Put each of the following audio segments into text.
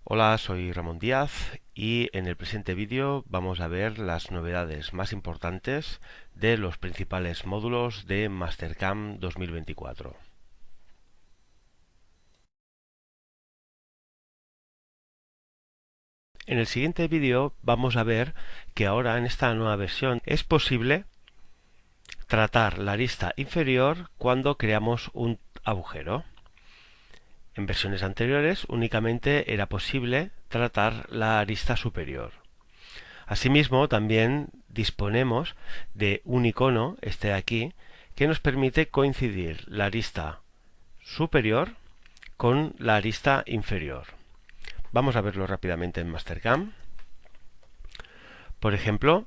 Hola, soy Ramón Díaz y en el presente vídeo vamos a ver las novedades más importantes de los principales módulos de Mastercam 2024. En el siguiente vídeo vamos a ver que ahora en esta nueva versión es posible tratar la arista inferior cuando creamos un agujero. En versiones anteriores únicamente era posible tratar la arista superior. Asimismo, también disponemos de un icono, este de aquí, que nos permite coincidir la arista superior con la arista inferior. Vamos a verlo rápidamente en Mastercam. Por ejemplo,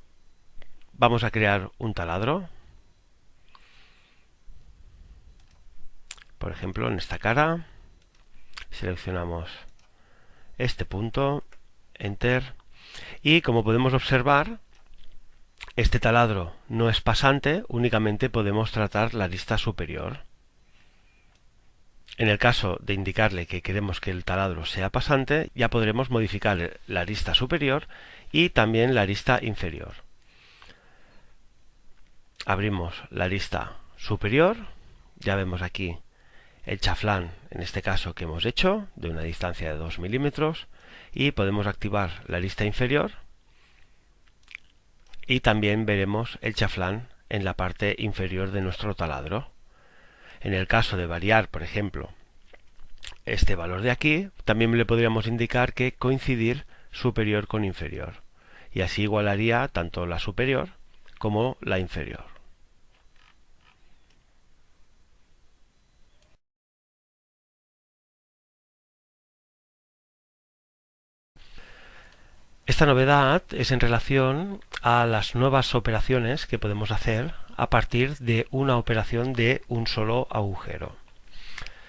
vamos a crear un taladro. Por ejemplo, en esta cara, seleccionamos este punto, Enter, y como podemos observar, este taladro no es pasante, únicamente podemos tratar la arista superior. En el caso de indicarle que queremos que el taladro sea pasante, ya podremos modificar la arista superior y también la arista inferior. Abrimos la arista superior, ya vemos aquí el chaflán, en este caso que hemos hecho, de una distancia de 2 milímetros, y podemos activar la arista inferior y también veremos el chaflán en la parte inferior de nuestro taladro. En el caso de variar, por ejemplo, este valor de aquí, también le podríamos indicar que coincidir superior con inferior, y así igualaría tanto la superior como la inferior. Esta novedad es en relación a las nuevas operaciones que podemos hacer a partir de una operación de un solo agujero.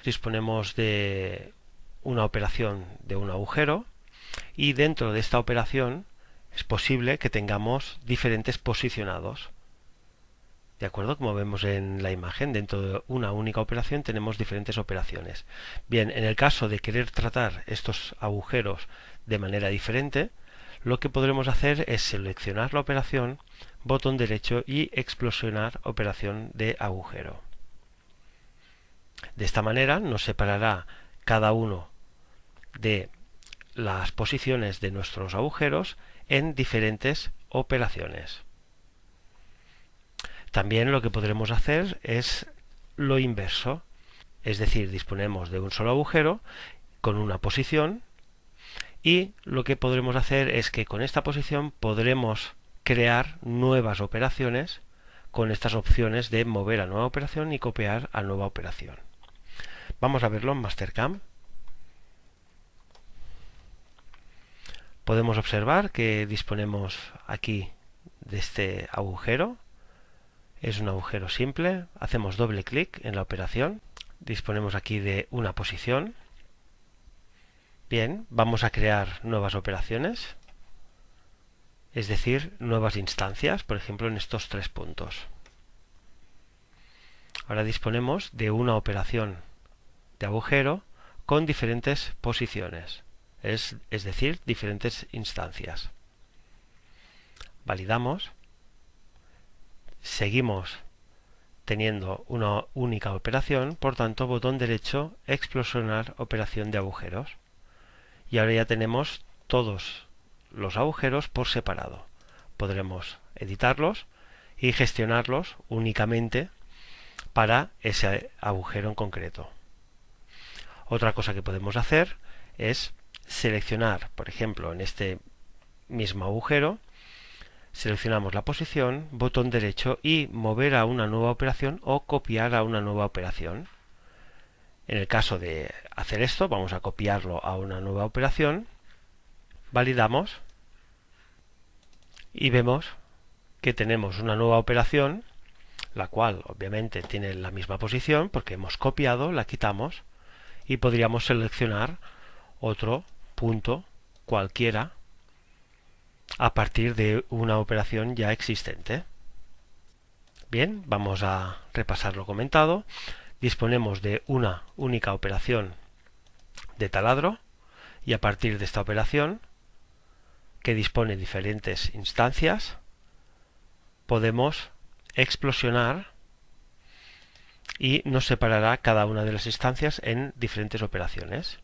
Disponemos de una operación de un agujero y dentro de esta operación es posible que tengamos diferentes posicionados. ¿De acuerdo? Como vemos en la imagen, dentro de una única operación tenemos diferentes operaciones. Bien, en el caso de querer tratar estos agujeros de manera diferente, lo que podremos hacer es seleccionar la operación, botón derecho y explosionar operación de agujero. De esta manera nos separará cada uno de las posiciones de nuestros agujeros en diferentes operaciones. También lo que podremos hacer es lo inverso, es decir, disponemos de un solo agujero con una posición y lo que podremos hacer es que con esta posición podremos crear nuevas operaciones con estas opciones de mover a nueva operación y copiar a nueva operación. Vamos a verlo en Mastercam. Podemos observar que disponemos aquí de este agujero. Es un agujero simple, hacemos doble clic en la operación, disponemos aquí de una posición. Bien, vamos a crear nuevas operaciones, es decir, nuevas instancias, por ejemplo en estos 3 puntos. Ahora disponemos de una operación de agujero con diferentes posiciones, es decir, diferentes instancias. Validamos. Seguimos teniendo una única operación, por tanto, botón derecho, explosionar operación de agujeros. Y ahora ya tenemos todos los agujeros por separado. Podremos editarlos y gestionarlos únicamente para ese agujero en concreto. Otra cosa que podemos hacer es seleccionar, por ejemplo, en este mismo agujero, seleccionamos la posición, botón derecho y mover a una nueva operación o copiar a una nueva operación. En el caso de hacer esto, vamos a copiarlo a una nueva operación, validamos y vemos que tenemos una nueva operación, la cual obviamente tiene la misma posición porque hemos copiado, la quitamos y podríamos seleccionar otro punto cualquiera a partir de una operación ya existente. Bien, vamos a repasar lo comentado. Disponemos de una única operación de taladro Y a partir de esta operación, que dispone de diferentes instancias, podemos explosionar y nos separará cada una de las instancias en diferentes operaciones.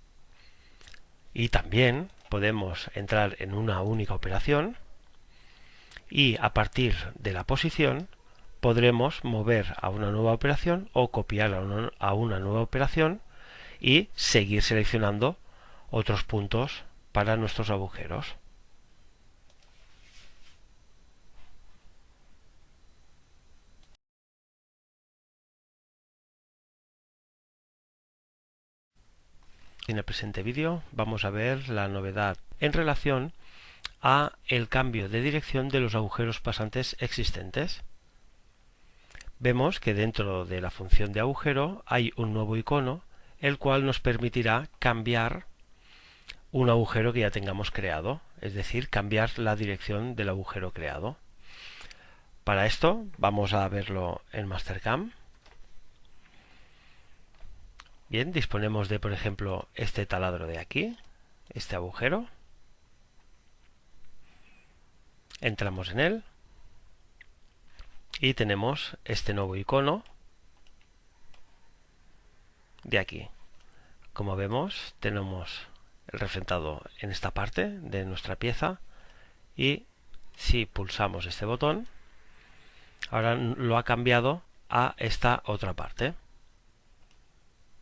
Y también podemos entrar en una única operación y a partir de la posición podremos mover a una nueva operación o copiar a una nueva operación y seguir seleccionando otros puntos para nuestros agujeros. En el presente vídeo vamos a ver la novedad en relación a el cambio de dirección de los agujeros pasantes existentes. Vemos que dentro de la función de agujero hay un nuevo icono, el cual nos permitirá cambiar un agujero que ya tengamos creado, es decir, cambiar la dirección del agujero creado. Para esto vamos a verlo en Mastercam. Bien, disponemos de, por ejemplo, este taladro de aquí, este agujero. Entramos en él y tenemos este nuevo icono de aquí. Como vemos, tenemos el reflectado en esta parte de nuestra pieza y si pulsamos este botón, ahora lo ha cambiado a esta otra parte.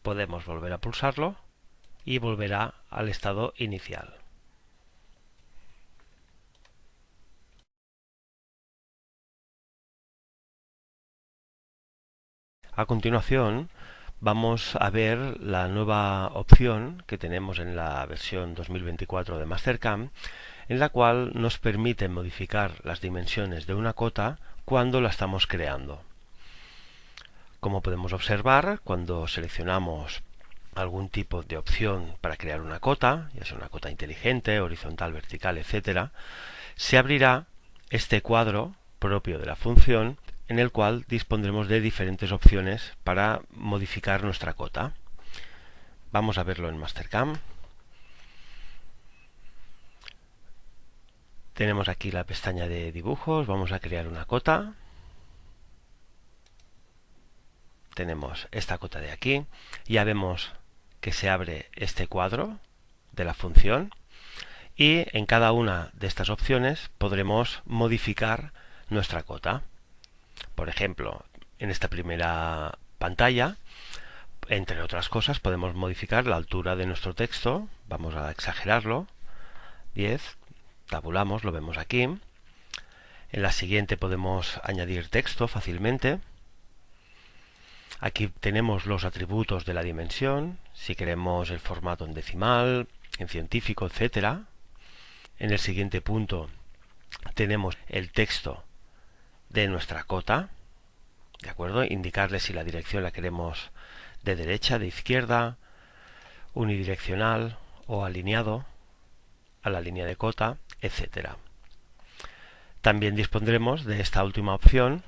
Podemos volver a pulsarlo y volverá al estado inicial. A continuación vamos a ver la nueva opción que tenemos en la versión 2024 de Mastercam, en la cual nos permite modificar las dimensiones de una cota cuando la estamos creando. Como podemos observar, cuando seleccionamos algún tipo de opción para crear una cota, ya sea una cota inteligente, horizontal, vertical, etc., se abrirá este cuadro propio de la función en el cual dispondremos de diferentes opciones para modificar nuestra cota. Vamos a verlo en Mastercam. Tenemos aquí la pestaña de dibujos, vamos a crear una cota. Tenemos esta cota de aquí, ya vemos que se abre este cuadro de la función y en cada una de estas opciones podremos modificar nuestra cota. Por ejemplo, en esta primera pantalla, entre otras cosas, podemos modificar la altura de nuestro texto. Vamos a exagerarlo. 10. Tabulamos, lo vemos aquí. En la siguiente podemos añadir texto fácilmente. Aquí tenemos los atributos de la dimensión, si queremos el formato en decimal, en científico, etc. En el siguiente punto tenemos el texto de nuestra cota, ¿de acuerdo? Indicarle si la dirección la queremos de derecha, de izquierda, unidireccional o alineado a la línea de cota, etc. También dispondremos de esta última opción,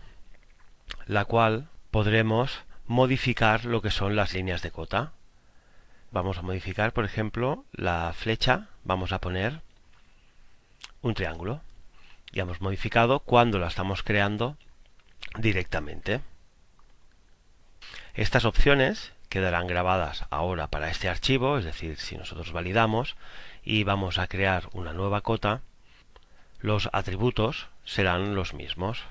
la cual podremos modificar lo que son las líneas de cota. Vamos a modificar, por ejemplo, la flecha, vamos a poner un triángulo. Ya hemos modificado cuando la estamos creando directamente. Estas opciones quedarán grabadas ahora para este archivo, es decir, si nosotros validamos y vamos a crear una nueva cota, los atributos serán los mismos.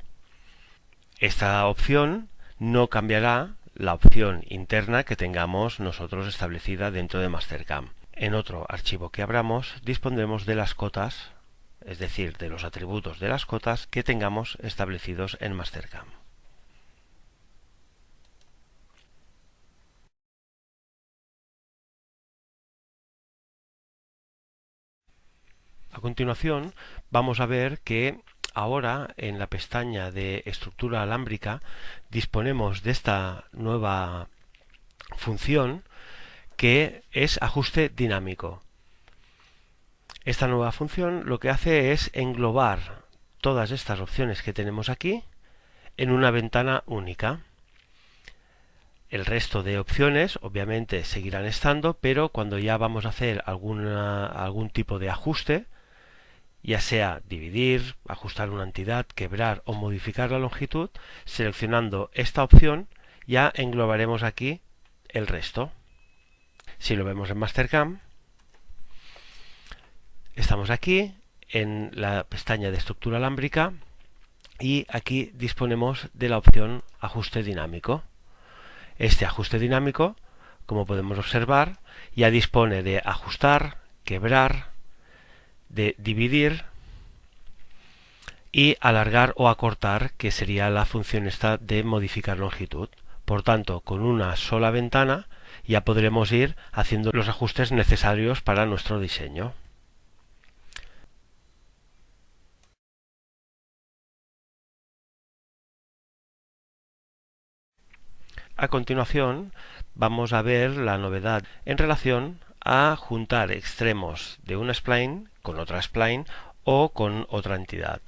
Esta opción no cambiará la opción interna que tengamos nosotros establecida dentro de Mastercam. En otro archivo que abramos dispondremos de las cotas, es decir, de los atributos de las cotas que tengamos establecidos en Mastercam. A continuación vamos a ver que ahora en la pestaña de estructura alámbrica disponemos de esta nueva función que es ajuste dinámico. Esta nueva función lo que hace es englobar todas estas opciones que tenemos aquí en una ventana única. El resto de opciones obviamente seguirán estando, pero cuando ya vamos a hacer algún tipo de ajuste, ya sea dividir, ajustar una entidad, quebrar o modificar la longitud, seleccionando esta opción ya englobaremos aquí el resto. Si lo vemos en Mastercam, estamos aquí en la pestaña de estructura alámbrica y aquí disponemos de la opción ajuste dinámico. Este ajuste dinámico, como podemos observar, ya dispone de ajustar, quebrar, de dividir y alargar o acortar, que sería la función esta de modificar longitud. Por tanto, con una sola ventana ya podremos ir haciendo los ajustes necesarios para nuestro diseño. A continuación, vamos a ver la novedad en relación a juntar extremos de una spline con otra spline o con otra entidad.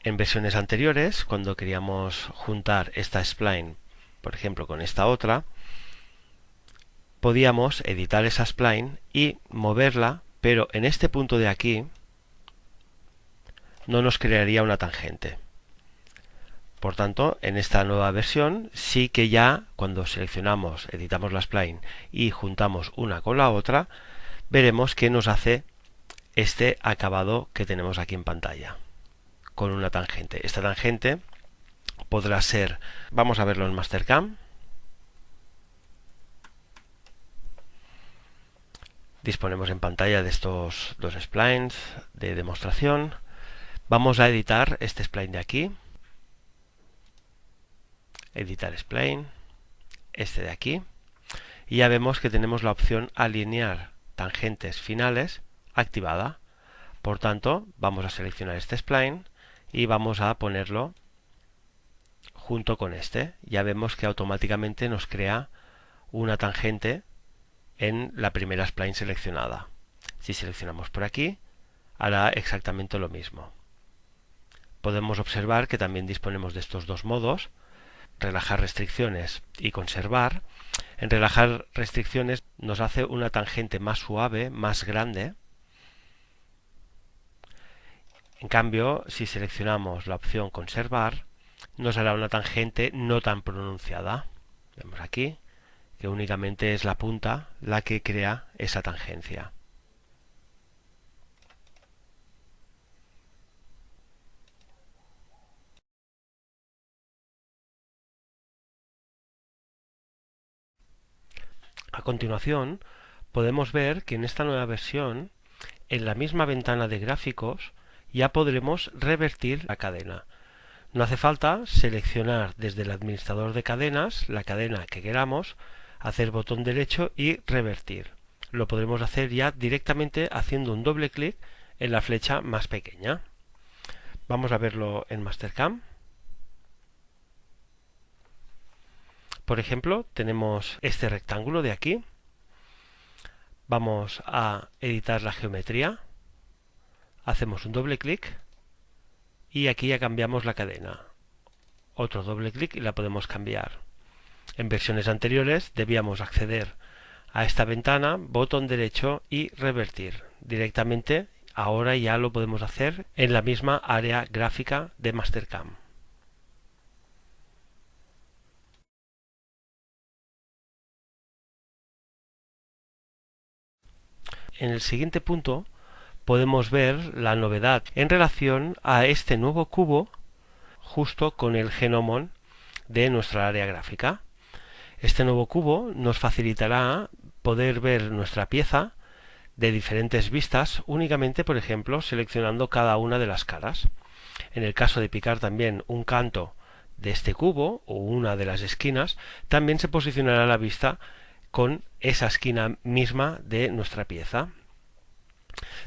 En versiones anteriores, cuando queríamos juntar esta spline, por ejemplo, con esta otra, podíamos editar esa spline y moverla, pero en este punto de aquí no nos crearía una tangente. Por tanto, en esta nueva versión sí que ya cuando seleccionamos, editamos la spline y juntamos una con la otra, veremos que nos hace este acabado que tenemos aquí en pantalla, con una tangente. Esta tangente podrá ser, vamos a verlo en Mastercam. Disponemos en pantalla de estos dos splines de demostración. Vamos a editar este spline de aquí. Editar spline, este de aquí, y ya vemos que tenemos la opción alinear tangentes finales activada. Por tanto, vamos a seleccionar este spline y vamos a ponerlo junto con este. Ya vemos que automáticamente nos crea una tangente en la primera spline seleccionada. Si seleccionamos por aquí, hará exactamente lo mismo. Podemos observar que también disponemos de estos dos modos: relajar restricciones y conservar. En relajar restricciones nos hace una tangente más suave, más grande. En cambio, si seleccionamos la opción conservar, nos hará una tangente no tan pronunciada. Vemos aquí que únicamente es la punta la que crea esa tangencia. A continuación, podemos ver que en esta nueva versión, en la misma ventana de gráficos, ya podremos revertir la cadena. No hace falta seleccionar desde el administrador de cadenas la cadena que queramos, hacer botón derecho y revertir. Lo podremos hacer ya directamente haciendo un doble clic en la flecha más pequeña. Vamos a verlo en Mastercam. Por ejemplo, tenemos este rectángulo de aquí. Vamos a editar la geometría. Hacemos un doble clic y aquí ya cambiamos la cadena. Otro doble clic y la podemos cambiar. En versiones anteriores debíamos acceder a esta ventana, botón derecho y revertir. Directamente ahora ya lo podemos hacer en la misma área gráfica de Mastercam. En el siguiente punto podemos ver la novedad en relación a este nuevo cubo justo con el genomon de nuestra área gráfica. Este nuevo cubo nos facilitará poder ver nuestra pieza de diferentes vistas únicamente, por ejemplo, seleccionando cada una de las caras. En el caso de picar también un canto de este cubo o una de las esquinas, también se posicionará la vista con esa esquina misma de nuestra pieza.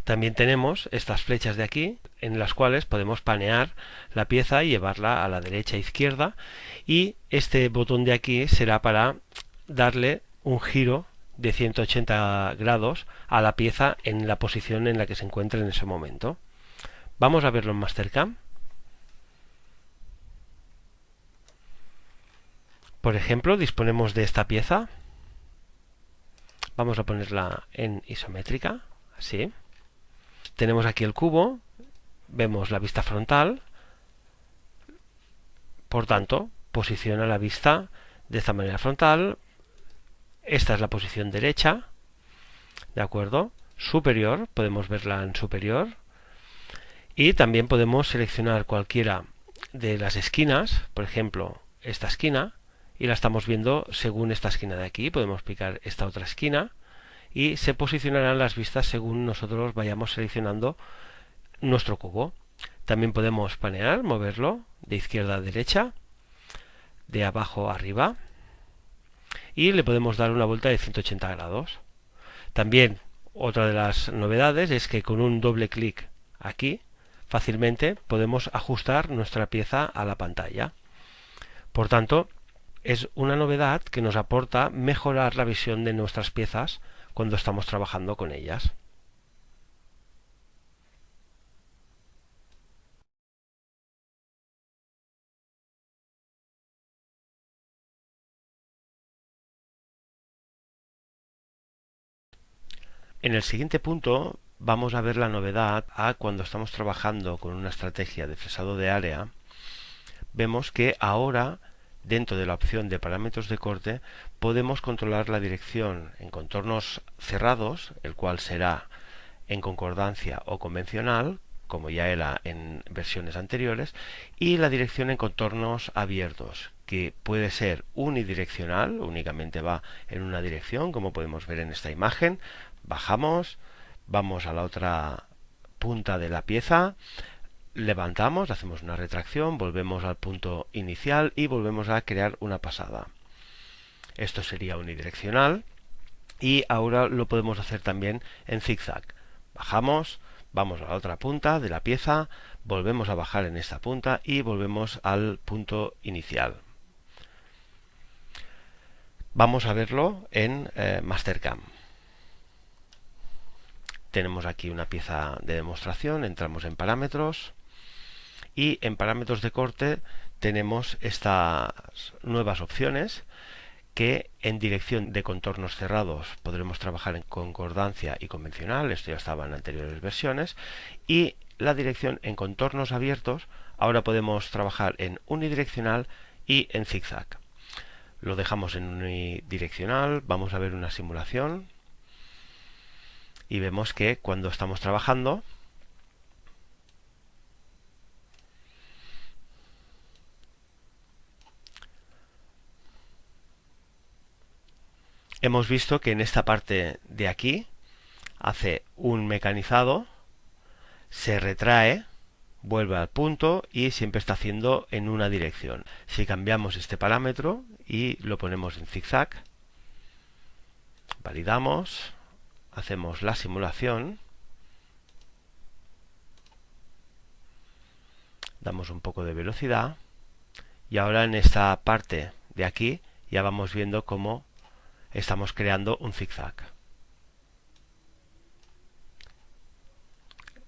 También tenemos estas flechas de aquí en las cuales podemos panear la pieza y llevarla a la derecha e izquierda, y este botón de aquí será para darle un giro de 180 grados a la pieza en la posición en la que se encuentra en ese momento. Vamos a verlo en Mastercam. Por ejemplo, disponemos de esta pieza. Vamos a ponerla en isométrica, así. Tenemos aquí el cubo, vemos la vista frontal, por tanto, posiciona la vista de esta manera frontal. Esta es la posición derecha, ¿de acuerdo? Superior, podemos verla en superior. Y también podemos seleccionar cualquiera de las esquinas, por ejemplo, esta esquina, y la estamos viendo según esta esquina de aquí. Podemos picar esta otra esquina y se posicionarán las vistas según nosotros vayamos seleccionando nuestro cubo. También podemos panear, moverlo de izquierda a derecha, de abajo a arriba, y le podemos dar una vuelta de 180 grados. También otra de las novedades es que con un doble clic aquí fácilmente podemos ajustar nuestra pieza a la pantalla. Por tanto, es una novedad que nos aporta mejorar la visión de nuestras piezas cuando estamos trabajando con ellas. En el siguiente punto vamos a ver la novedad a cuando estamos trabajando con una estrategia de fresado de área. Vemos que ahora, dentro de la opción de parámetros de corte, podemos controlar la dirección en contornos cerrados, el cual será en concordancia o convencional, como ya era en versiones anteriores, y la dirección en contornos abiertos, que puede ser unidireccional, únicamente va en una dirección, como podemos ver en esta imagen. Bajamos, vamos a la otra punta de la pieza, levantamos, hacemos una retracción, volvemos al punto inicial y volvemos a crear una pasada. Esto sería unidireccional y ahora lo podemos hacer también en zigzag. Bajamos, vamos a la otra punta de la pieza, volvemos a bajar en esta punta y volvemos al punto inicial. Vamos a verlo en Mastercam. Tenemos aquí una pieza de demostración, entramos en parámetros y en parámetros de corte tenemos estas nuevas opciones que en dirección de contornos cerrados podremos trabajar en concordancia y convencional, esto ya estaba en anteriores versiones, y la dirección en contornos abiertos ahora podemos trabajar en unidireccional y en zigzag. Lo dejamos en unidireccional, vamos a ver una simulación y vemos que cuando estamos trabajando hemos visto que en esta parte de aquí hace un mecanizado, se retrae, vuelve al punto y siempre está haciendo en una dirección. Si cambiamos este parámetro y lo ponemos en zigzag, validamos, hacemos la simulación, damos un poco de velocidad y ahora en esta parte de aquí ya vamos viendo cómo estamos creando un zigzag.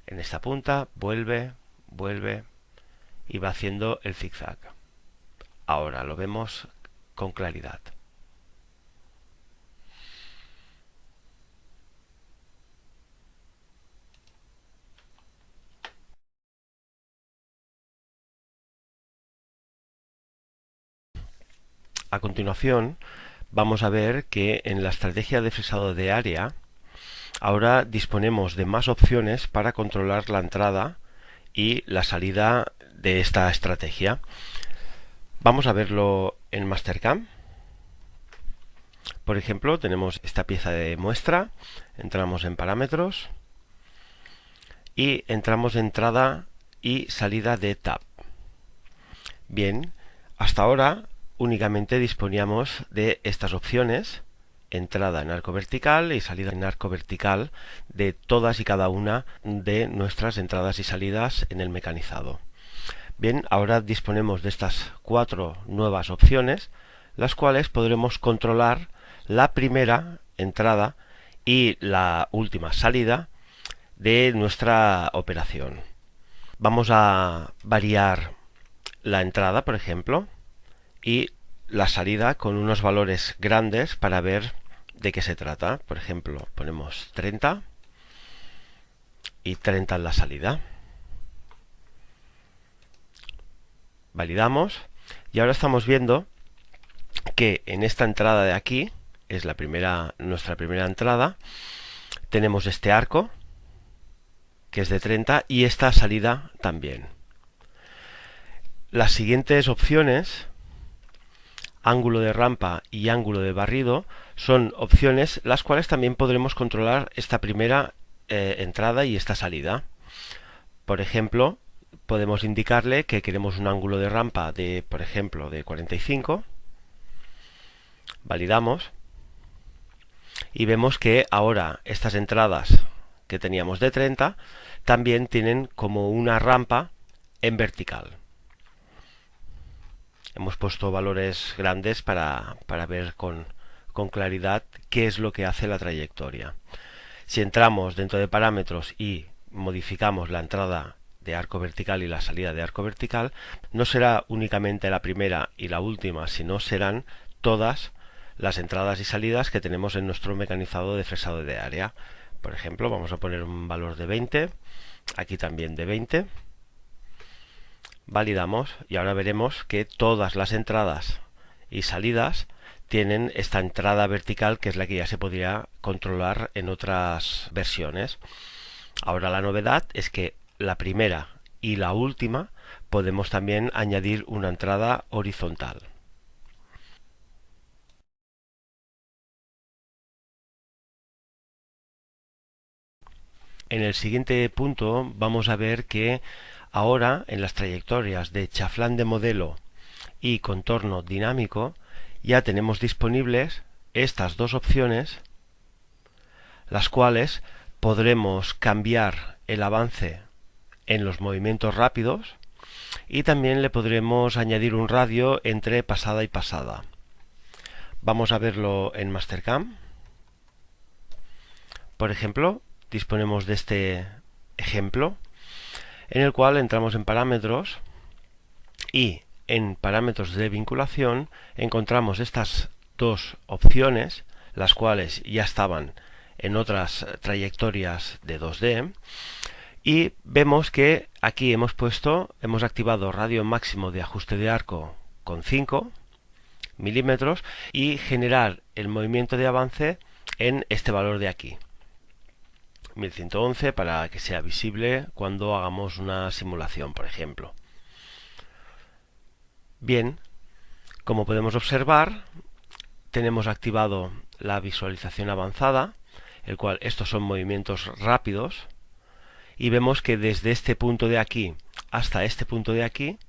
En esta punta vuelve y va haciendo el zigzag. Ahora lo vemos con claridad. A continuación vamos a ver que en la estrategia de fresado de área ahora disponemos de más opciones para controlar la entrada y la salida de esta estrategia. Vamos a verlo en Mastercam. Por ejemplo, tenemos esta pieza de muestra, entramos en parámetros y entramos en entrada y salida de tab. Bien, hasta ahora únicamente disponíamos de estas opciones, entrada en arco vertical y salida en arco vertical de todas y cada una de nuestras entradas y salidas en el mecanizado. Bien, ahora disponemos de estas 4 nuevas opciones, las cuales podremos controlar la primera entrada y la última salida de nuestra operación. Vamos a variar la entrada, por ejemplo, y la salida con unos valores grandes para ver de qué se trata. Por ejemplo, ponemos 30 y 30 en la salida. Validamos y ahora estamos viendo que en esta entrada de aquí, es nuestra primera entrada, tenemos este arco que es de 30 y esta salida también. Las siguientes opciones, ángulo de rampa y ángulo de barrido, son opciones las cuales también podremos controlar esta primera entrada y esta salida. Por ejemplo, podemos indicarle que queremos un ángulo de rampa de, por ejemplo, de 45. Validamos y vemos que ahora estas entradas que teníamos de 30 también tienen como una rampa en vertical. Hemos puesto valores grandes para ver con claridad qué es lo que hace la trayectoria. Si entramos dentro de parámetros y modificamos la entrada de arco vertical y la salida de arco vertical, no será únicamente la primera y la última, sino serán todas las entradas y salidas que tenemos en nuestro mecanizado de fresado de área. Por ejemplo, vamos a poner un valor de 20, aquí también de 20. Validamos y ahora veremos que todas las entradas y salidas tienen esta entrada vertical, que es la que ya se podría controlar en otras versiones. Ahora la novedad es que la primera y la última podemos también añadir una entrada horizontal. En el siguiente punto vamos a ver que ahora en las trayectorias de chaflán de modelo y contorno dinámico ya tenemos disponibles estas dos opciones, las cuales podremos cambiar el avance en los movimientos rápidos y también le podremos añadir un radio entre pasada y pasada. Vamos a verlo en Mastercam. Por ejemplo, disponemos de este ejemplo en el cual entramos en parámetros y en parámetros de vinculación encontramos estas dos opciones, las cuales ya estaban en otras trayectorias de 2D, y vemos que aquí hemos activado radio máximo de ajuste de arco con 5 milímetros y generar el movimiento de avance en este valor de aquí, 1111, para que sea visible cuando hagamos una simulación, por ejemplo. Bien, como podemos observar, tenemos activado la visualización avanzada, el cual estos son movimientos rápidos, y vemos que desde este punto de aquí hasta este punto de aquí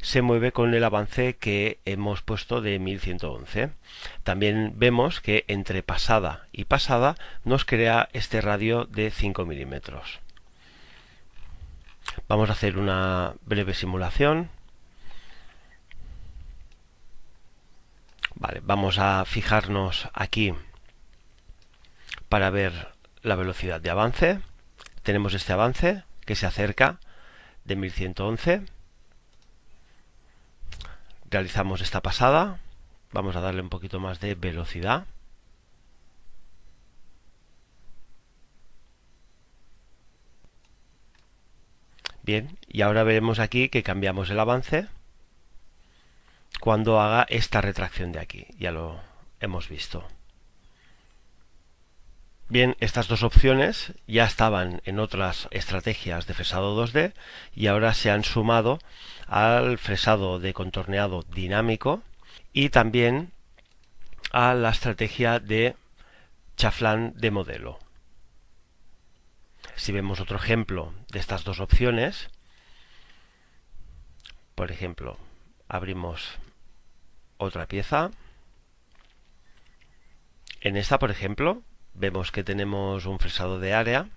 se mueve con el avance que hemos puesto de 1111. También vemos que entre pasada y pasada nos crea este radio de 5 milímetros. Vamos a hacer una breve simulación. Vale, vamos a fijarnos aquí para ver la velocidad de avance. Tenemos este avance que se acerca de 1111. Realizamos esta pasada. Vamos a darle un poquito más de velocidad. Bien, y ahora veremos aquí que cambiamos el avance cuando haga esta retracción de aquí. Ya lo hemos visto. Bien, estas dos opciones ya estaban en otras estrategias de fresado 2D y ahora se han sumado al fresado de contorneado dinámico y también a la estrategia de chaflán de modelo. Si vemos otro ejemplo de estas dos opciones, por ejemplo, abrimos otra pieza. En esta, por ejemplo, vemos que tenemos un fresado de área.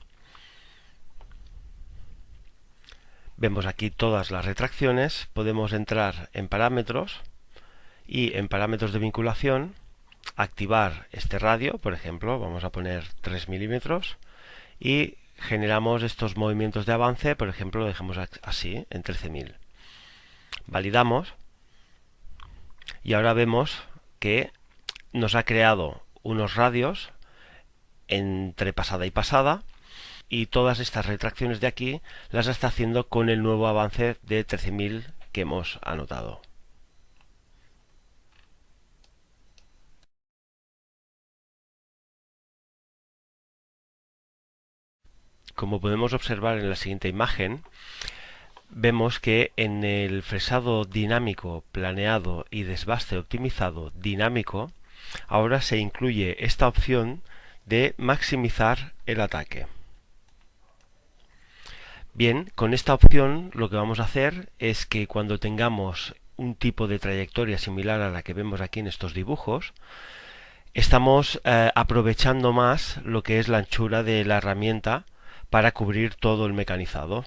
Vemos aquí todas las retracciones. Podemos entrar en parámetros y en parámetros de vinculación activar este radio. Por ejemplo, vamos a poner 3 milímetros y generamos estos movimientos de avance. Por ejemplo, lo dejamos así en 13.000. Validamos Y ahora vemos que nos ha creado unos radios entre pasada y pasada, y todas estas retracciones de aquí las está haciendo con el nuevo avance de 13.000 que hemos anotado. Como podemos observar en la siguiente imagen, vemos que en el fresado dinámico planeado y desbaste optimizado dinámico, ahora se incluye esta opción de maximizar el ataque. Bien, con esta opción lo que vamos a hacer es que cuando tengamos un tipo de trayectoria similar a la que vemos aquí en estos dibujos, estamos aprovechando más lo que es la anchura de la herramienta para cubrir todo el mecanizado.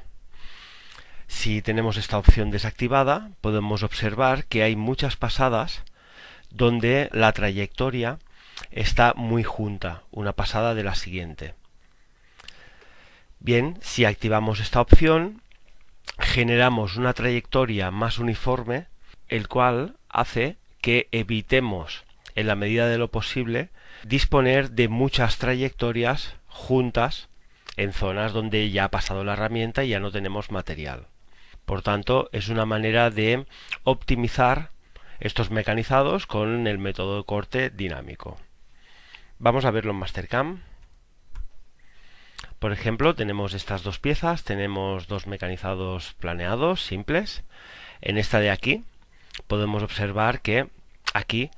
Si tenemos esta opción desactivada, podemos observar que hay muchas pasadas donde la trayectoria está muy junta, una pasada de la siguiente. Bien, si activamos esta opción, generamos una trayectoria más uniforme, el cual hace que evitemos, en la medida de lo posible, disponer de muchas trayectorias juntas en zonas donde ya ha pasado la herramienta y ya no tenemos material. Por tanto, es una manera de optimizar estos mecanizados con el método de corte dinámico. Vamos a verlo en Mastercam. Por ejemplo, tenemos estas dos piezas, tenemos dos mecanizados planeados simples. En esta de aquí podemos observar que aquí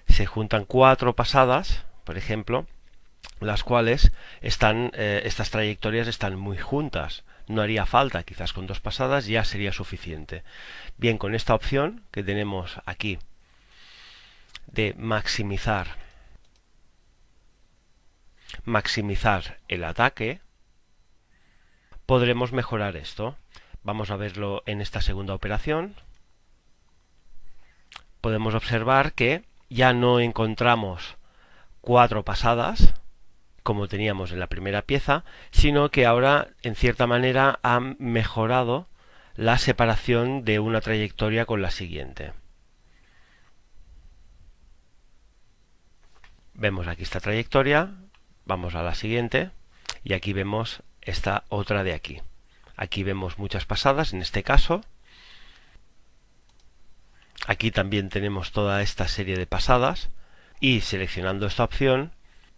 se juntan 4 pasadas, por ejemplo, las cuales estas trayectorias están muy juntas. No haría falta, quizás con 2 pasadas ya sería suficiente. Bien, con esta opción que tenemos aquí de maximizar el ataque, podremos mejorar esto. Vamos a verlo en esta segunda operación. Podemos observar que ya no encontramos 4 pasadas como teníamos en la primera pieza, sino que ahora en cierta manera ha mejorado la separación de una trayectoria con la siguiente. Vemos aquí esta trayectoria, vamos a la siguiente y aquí vemos esta otra de aquí. Aquí vemos muchas pasadas en este caso. Aquí también tenemos toda esta serie de pasadas y seleccionando esta opción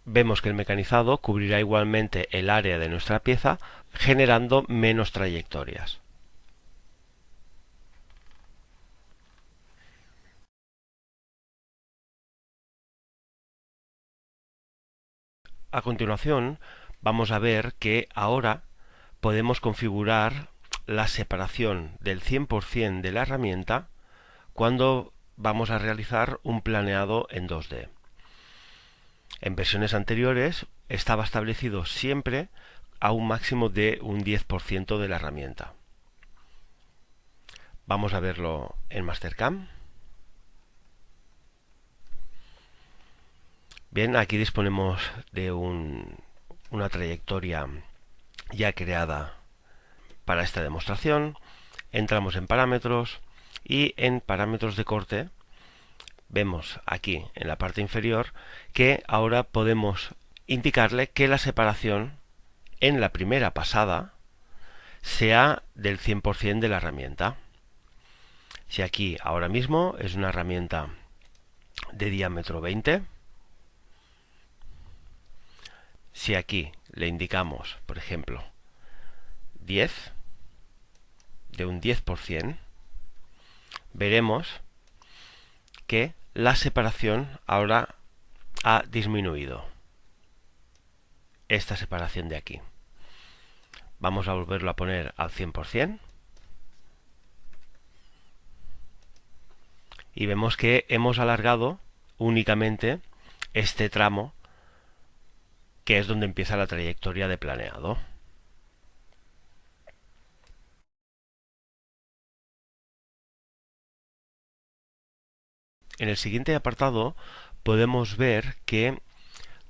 vemos que el mecanizado cubrirá igualmente el área de nuestra pieza generando menos trayectorias. A continuación vamos a ver que ahora podemos configurar la separación del 100% de la herramienta cuando vamos a realizar un planeado en 2D. En versiones anteriores estaba establecido siempre a un máximo de un 10% de la herramienta. Vamos a verlo en Mastercam. Bien, aquí disponemos de una trayectoria ya creada para esta demostración. Entramos en parámetros y en parámetros de corte vemos aquí en la parte inferior que ahora podemos indicarle que la separación en la primera pasada sea del 100% de la herramienta. Si aquí ahora mismo es una herramienta de diámetro 20, si aquí le indicamos, por ejemplo, 10, de un 10%, veremos que la separación ahora ha disminuido. Esta separación de aquí. Vamos a volverlo a poner al 100%. Y vemos que hemos alargado únicamente este tramo que es donde empieza la trayectoria de planeado. En el siguiente apartado podemos ver que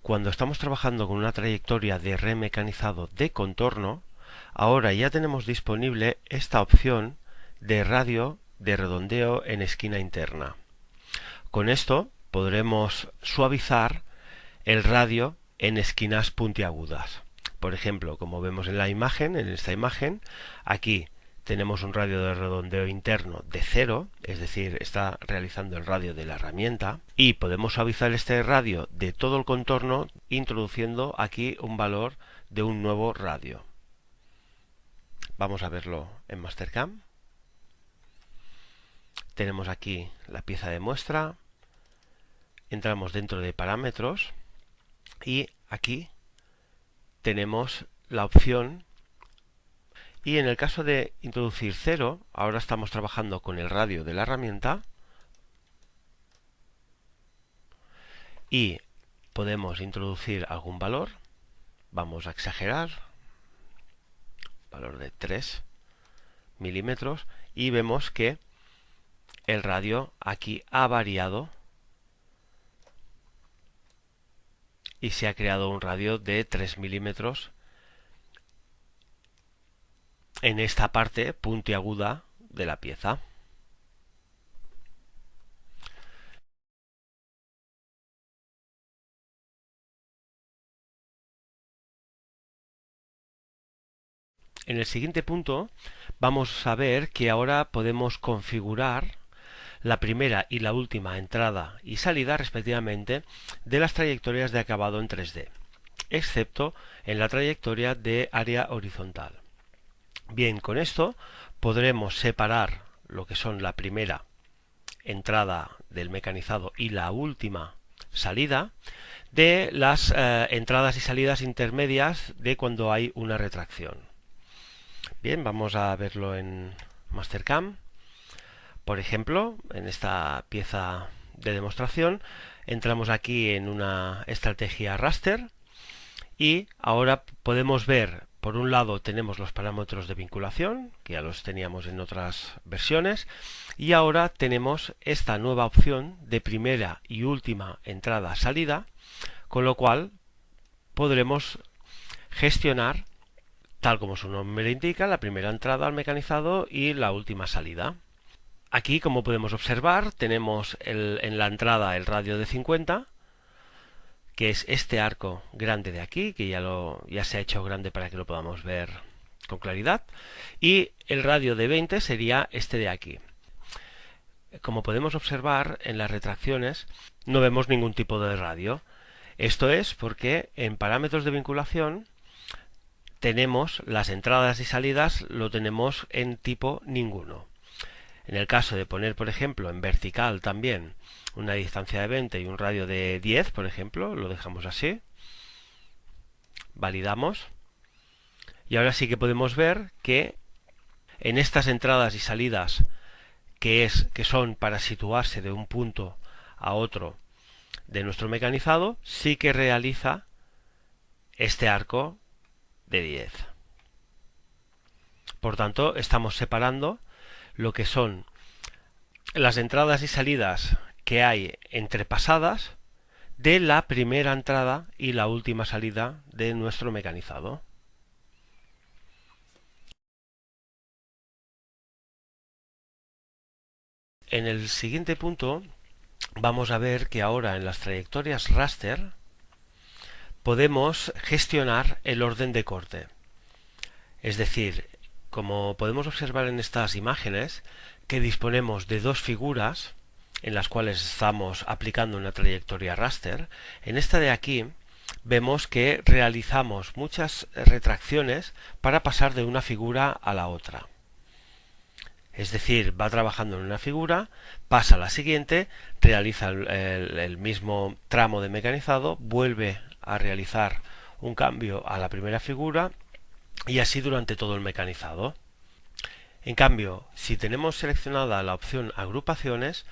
cuando estamos trabajando con una trayectoria de remecanizado de contorno, ahora ya tenemos disponible esta opción de radio de redondeo en esquina interna. Con esto podremos suavizar el radio en esquinas puntiagudas. Por ejemplo, como vemos en la imagen, en esta imagen, aquí tenemos un radio de redondeo interno de 0, es decir, está realizando el radio de la herramienta, y podemos suavizar este radio de todo el contorno introduciendo aquí un valor de un nuevo radio. Vamos a verlo en Mastercam. Tenemos aquí la pieza de muestra, entramos dentro de parámetros y aquí tenemos la opción, y en el caso de introducir 0, ahora estamos trabajando con el radio de la herramienta y podemos introducir algún valor. Vamos a exagerar, valor de 3 milímetros, y vemos que el radio aquí ha variado y se ha creado un radio de 3 milímetros en esta parte puntiaguda de la pieza. En el siguiente punto vamos a ver que ahora podemos configurar la primera y la última entrada y salida respectivamente de las trayectorias de acabado en 3D, excepto en la trayectoria de área horizontal. Bien, con esto podremos separar lo que son la primera entrada del mecanizado y la última salida de las entradas y salidas intermedias de cuando hay una retracción. Bien, vamos a verlo en Mastercam. Por ejemplo, en esta pieza de demostración entramos aquí en una estrategia raster y ahora podemos ver, por un lado tenemos los parámetros de vinculación, que ya los teníamos en otras versiones, y ahora tenemos esta nueva opción de primera y última entrada-salida, con lo cual podremos gestionar, tal como su nombre indica, la primera entrada al mecanizado y la última salida. Aquí, como podemos observar, tenemos en la entrada el radio de 50, que es este arco grande de aquí, que ya se ha hecho grande para que lo podamos ver con claridad, y el radio de 20 sería este de aquí. Como podemos observar, en las retracciones no vemos ningún tipo de radio. Esto es porque en parámetros de vinculación tenemos las entradas y salidas, lo tenemos en tipo ninguno. En el caso de poner, por ejemplo, en vertical también una distancia de 20 y un radio de 10, por ejemplo, lo dejamos así. Validamos. Y ahora sí que podemos ver que en estas entradas y salidas que son para situarse de un punto a otro de nuestro mecanizado, sí que realiza este arco de 10. Por tanto, estamos separando lo que son las entradas y salidas que hay entrepasadas de la primera entrada y la última salida de nuestro mecanizado. En el siguiente punto vamos a ver que ahora en las trayectorias raster podemos gestionar el orden de corte. Es decir, como podemos observar en estas imágenes, que disponemos de dos figuras en las cuales estamos aplicando una trayectoria raster, en esta de aquí vemos que realizamos muchas retracciones para pasar de una figura a la otra. Es decir, va trabajando en una figura, pasa a la siguiente, realiza el mismo tramo de mecanizado, vuelve a realizar un cambio a la primera figura y así durante todo el mecanizado. En cambio, si tenemos seleccionada la opción agrupaciones,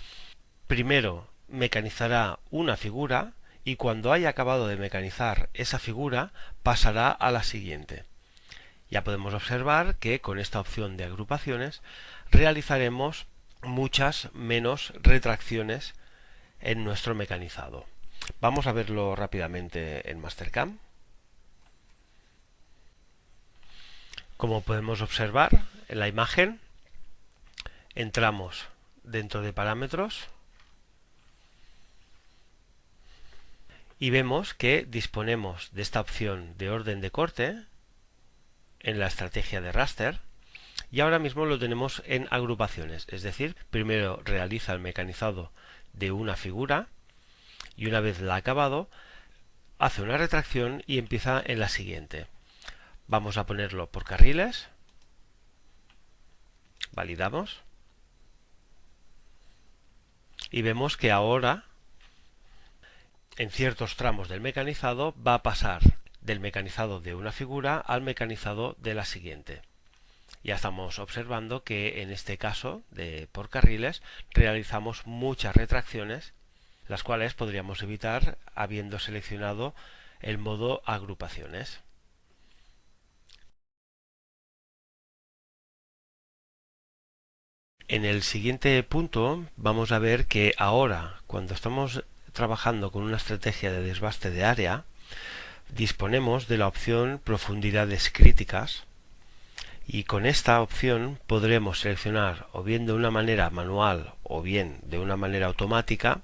primero mecanizará una figura y cuando haya acabado de mecanizar esa figura pasará a la siguiente. Ya podemos observar que con esta opción de agrupaciones realizaremos muchas menos retracciones en nuestro mecanizado. Vamos a verlo rápidamente en Mastercam. Como podemos observar en la imagen, entramos dentro de parámetros y vemos que disponemos de esta opción de orden de corte en la estrategia de raster y ahora mismo lo tenemos en agrupaciones, es decir, primero realiza el mecanizado de una figura y una vez la ha acabado hace una retracción y empieza en la siguiente. Vamos a ponerlo por carriles, validamos y vemos que ahora en ciertos tramos del mecanizado va a pasar del mecanizado de una figura al mecanizado de la siguiente. Ya estamos observando que en este caso de por carriles realizamos muchas retracciones, las cuales podríamos evitar habiendo seleccionado el modo agrupaciones. En el siguiente punto vamos a ver que ahora, cuando estamos trabajando con una estrategia de desbaste de área, disponemos de la opción profundidades críticas y con esta opción podremos seleccionar o bien de una manera manual o bien de una manera automática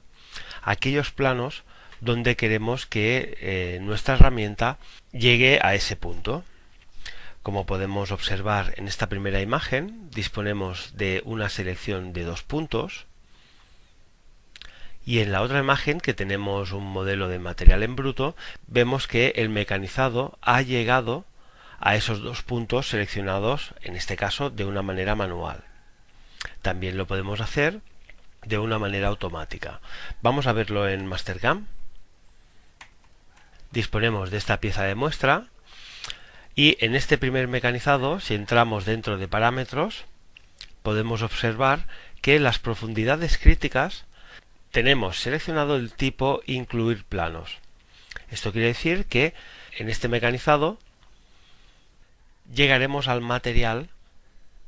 aquellos planos donde queremos que nuestra herramienta llegue a ese punto. Como podemos observar en esta primera imagen, disponemos de una selección de 2 puntos y en la otra imagen, que tenemos un modelo de material en bruto, vemos que el mecanizado ha llegado a esos 2 puntos seleccionados, en este caso de una manera manual. También lo podemos hacer de una manera automática. Vamos a verlo en Mastercam. Disponemos de esta pieza de muestra y en este primer mecanizado, si entramos dentro de parámetros, podemos observar que las profundidades críticas tenemos seleccionado el tipo incluir planos. Esto quiere decir que en este mecanizado llegaremos al material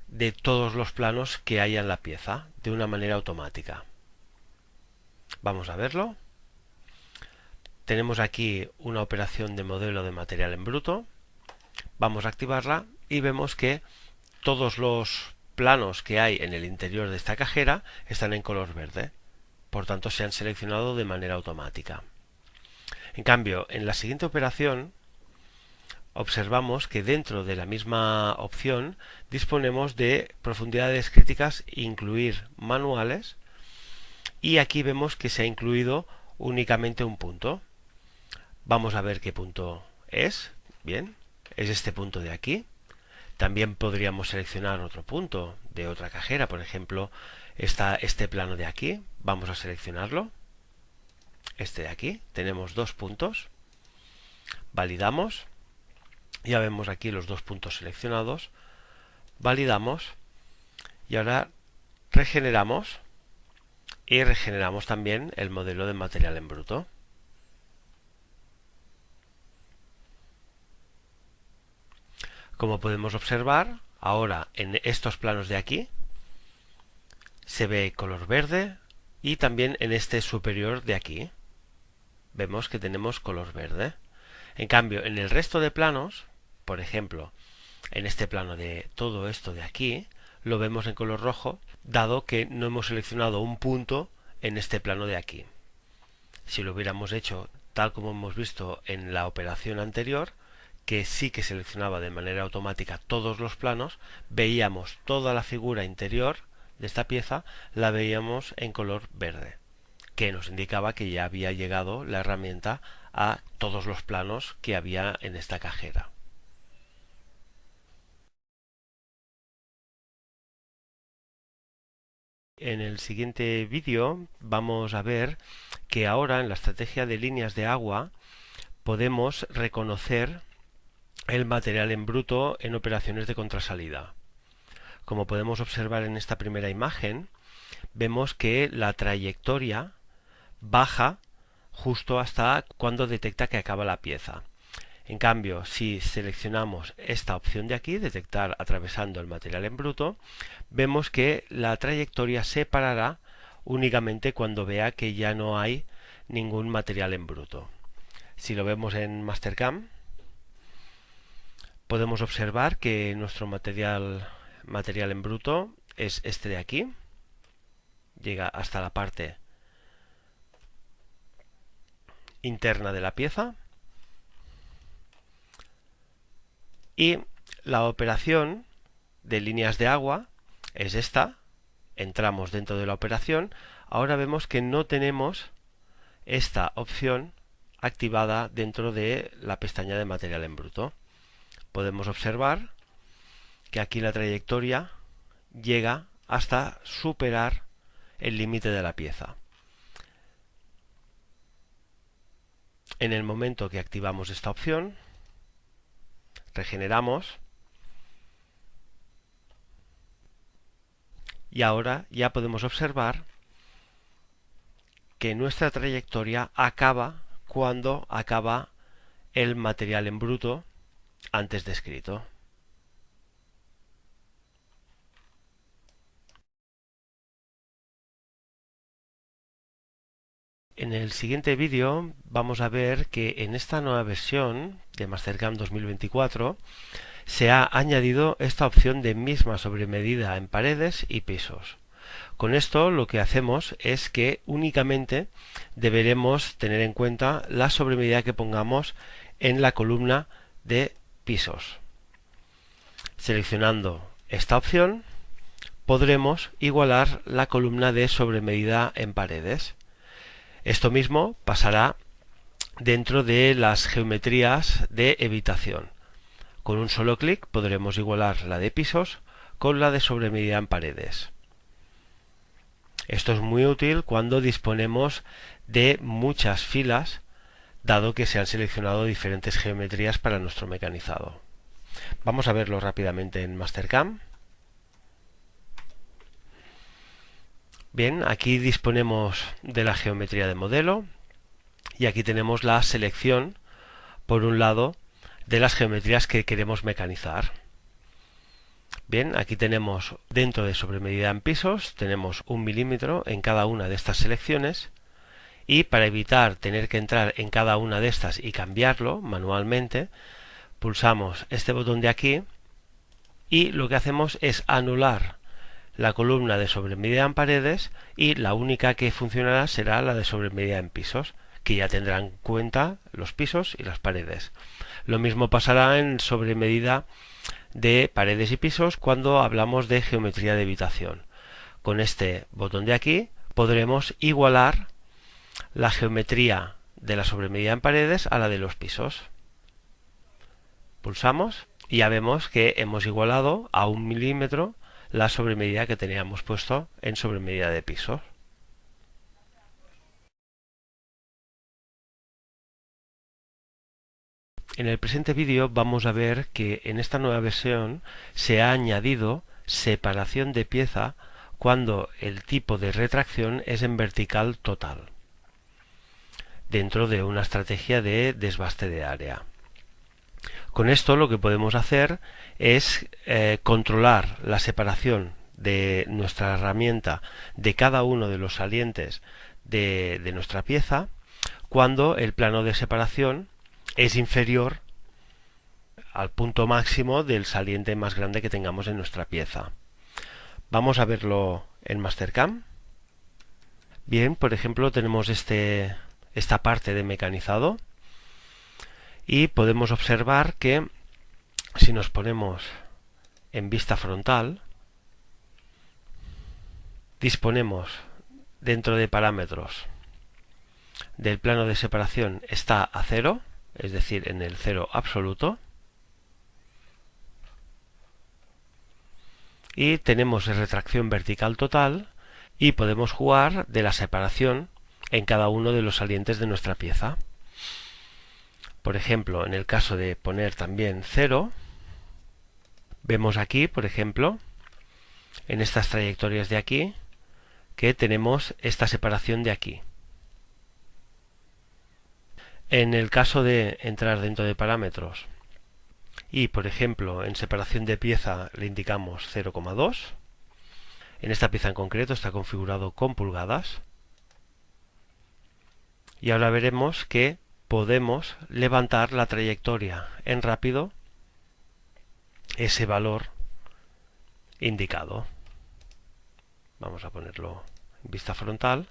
de todos los planos que haya en la pieza de una manera automática. Vamos a verlo. Tenemos aquí una operación de modelo de material en bruto. Vamos a activarla y vemos que todos los planos que hay en el interior de esta cajera están en color verde. Por tanto, se han seleccionado de manera automática. En cambio, en la siguiente operación observamos que dentro de la misma opción disponemos de profundidades críticas incluir manuales y aquí vemos que se ha incluido únicamente un punto. Vamos a ver qué punto es. Bien, es este punto de aquí. También podríamos seleccionar otro punto de otra cajera, por ejemplo, está este plano de aquí. Vamos a seleccionarlo. Este de aquí. Tenemos 2 puntos. Validamos. Ya vemos aquí los 2 puntos seleccionados. Validamos. Y ahora regeneramos. Y regeneramos también el modelo de material en bruto. Como podemos observar, ahora en estos planos de aquí se ve color verde y también en este superior de aquí vemos que tenemos color verde. En cambio, en el resto de planos, por ejemplo, en este plano de todo esto de aquí, lo vemos en color rojo, dado que no hemos seleccionado un punto en este plano de aquí. Si lo hubiéramos hecho tal como hemos visto en la operación anterior, que sí que seleccionaba de manera automática todos los planos, veíamos toda la figura interior de esta pieza, la veíamos en color verde, que nos indicaba que ya había llegado la herramienta a todos los planos que había en esta cajera. En el siguiente vídeo vamos a ver que ahora en la estrategia de líneas de agua podemos reconocer el material en bruto en operaciones de contrasalida. Como podemos observar en esta primera imagen, vemos que la trayectoria baja justo hasta cuando detecta que acaba la pieza. En cambio, si seleccionamos esta opción de aquí, detectar atravesando el material en bruto, vemos que la trayectoria se parará únicamente cuando vea que ya no hay ningún material en bruto. Si lo vemos en Mastercam, podemos observar que nuestro material en bruto es este de aquí, llega hasta la parte interna de la pieza y la operación de líneas de agua es esta. Entramos dentro de la operación. Ahora vemos que no tenemos esta opción activada dentro de la pestaña de material en bruto. Podemos observar que aquí la trayectoria llega hasta superar el límite de la pieza. En el momento que activamos esta opción, regeneramos y ahora ya podemos observar que nuestra trayectoria acaba cuando acaba el material en bruto antes descrito. En el siguiente vídeo vamos a ver que en esta nueva versión de Mastercam 2024 se ha añadido esta opción de misma sobre medida en paredes y pisos. Con esto lo que hacemos es que únicamente deberemos tener en cuenta la sobremedida que pongamos en la columna de pisos. Seleccionando esta opción podremos igualar la columna de sobremedida en paredes. Esto mismo pasará dentro de las geometrías de evitación. Con un solo clic podremos igualar la de pisos con la de sobremedida en paredes. Esto es muy útil cuando disponemos de muchas filas, dado que se han seleccionado diferentes geometrías para nuestro mecanizado. Vamos a verlo rápidamente en Mastercam. Bien, aquí disponemos de la geometría de modelo y aquí tenemos la selección, por un lado, de las geometrías que queremos mecanizar. Bien, aquí tenemos dentro de sobremedida en pisos, tenemos 1 milímetro en cada una de estas selecciones y para evitar tener que entrar en cada una de estas y cambiarlo manualmente, pulsamos este botón de aquí y lo que hacemos es anular la columna de sobremedida en paredes y la única que funcionará será la de sobremedida en pisos, que ya tendrán en cuenta los pisos y las paredes. Lo mismo pasará en sobremedida de paredes y pisos cuando hablamos de geometría de evitación. Con este botón de aquí podremos igualar la geometría de la sobremedida en paredes a la de los pisos. Pulsamos y ya vemos que hemos igualado a 1 milímetro la sobremedida que teníamos puesto en sobremedida de pisos. En el presente vídeo vamos a ver que en esta nueva versión se ha añadido separación de pieza cuando el tipo de retracción es en vertical total, dentro de una estrategia de desbaste de área. Con esto lo que podemos hacer es controlar la separación de nuestra herramienta de cada uno de los salientes de nuestra pieza cuando el plano de separación es inferior al punto máximo del saliente más grande que tengamos en nuestra pieza. Vamos a verlo en Mastercam. Bien, por ejemplo, tenemos esta parte de mecanizado y podemos observar que si nos ponemos en vista frontal, disponemos dentro de parámetros del plano de separación está a 0, es decir, en el 0 absoluto, y tenemos retracción vertical total y podemos jugar de la separación en cada uno de los salientes de nuestra pieza. Por ejemplo, en el caso de poner también 0, vemos aquí, por ejemplo, en estas trayectorias de aquí, que tenemos esta separación de aquí. En el caso de entrar dentro de parámetros y, por ejemplo, en separación de pieza le indicamos 0,2, en esta pieza en concreto está configurado con pulgadas, y ahora veremos que podemos levantar la trayectoria en rápido ese valor indicado. Vamos a ponerlo en vista frontal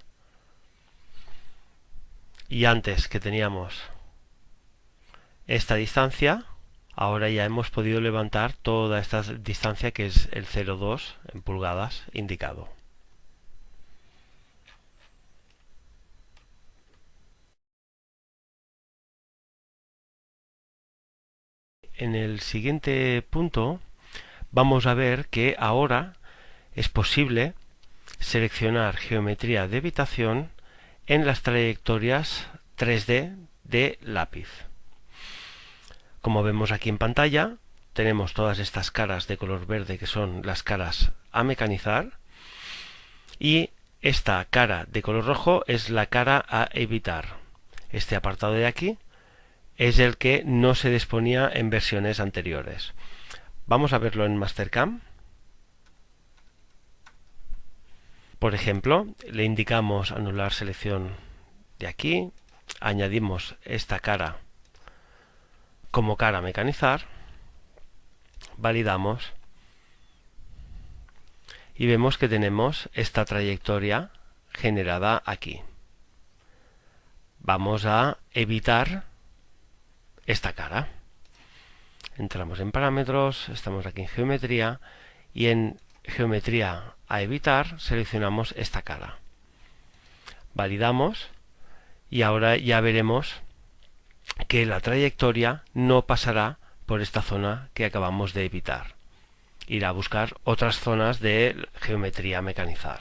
y antes que teníamos esta distancia, ahora ya hemos podido levantar toda esta distancia que es el 0,2 en pulgadas indicado. En el siguiente punto vamos a ver que ahora es posible seleccionar geometría de evitación en las trayectorias 3D de lápiz. Como vemos aquí en pantalla, tenemos todas estas caras de color verde que son las caras a mecanizar y esta cara de color rojo es la cara a evitar. Este apartado de aquí es el que no se disponía en versiones anteriores. Vamos a verlo en Mastercam. Por ejemplo, le indicamos anular selección de aquí, añadimos esta cara como cara a mecanizar, validamos y vemos que tenemos esta trayectoria generada aquí. Vamos a evitar esta cara. Entramos en parámetros, estamos aquí en geometría y en geometría a evitar seleccionamos esta cara. Validamos y ahora ya veremos que la trayectoria no pasará por esta zona que acabamos de evitar. Irá a buscar otras zonas de geometría a mecanizar.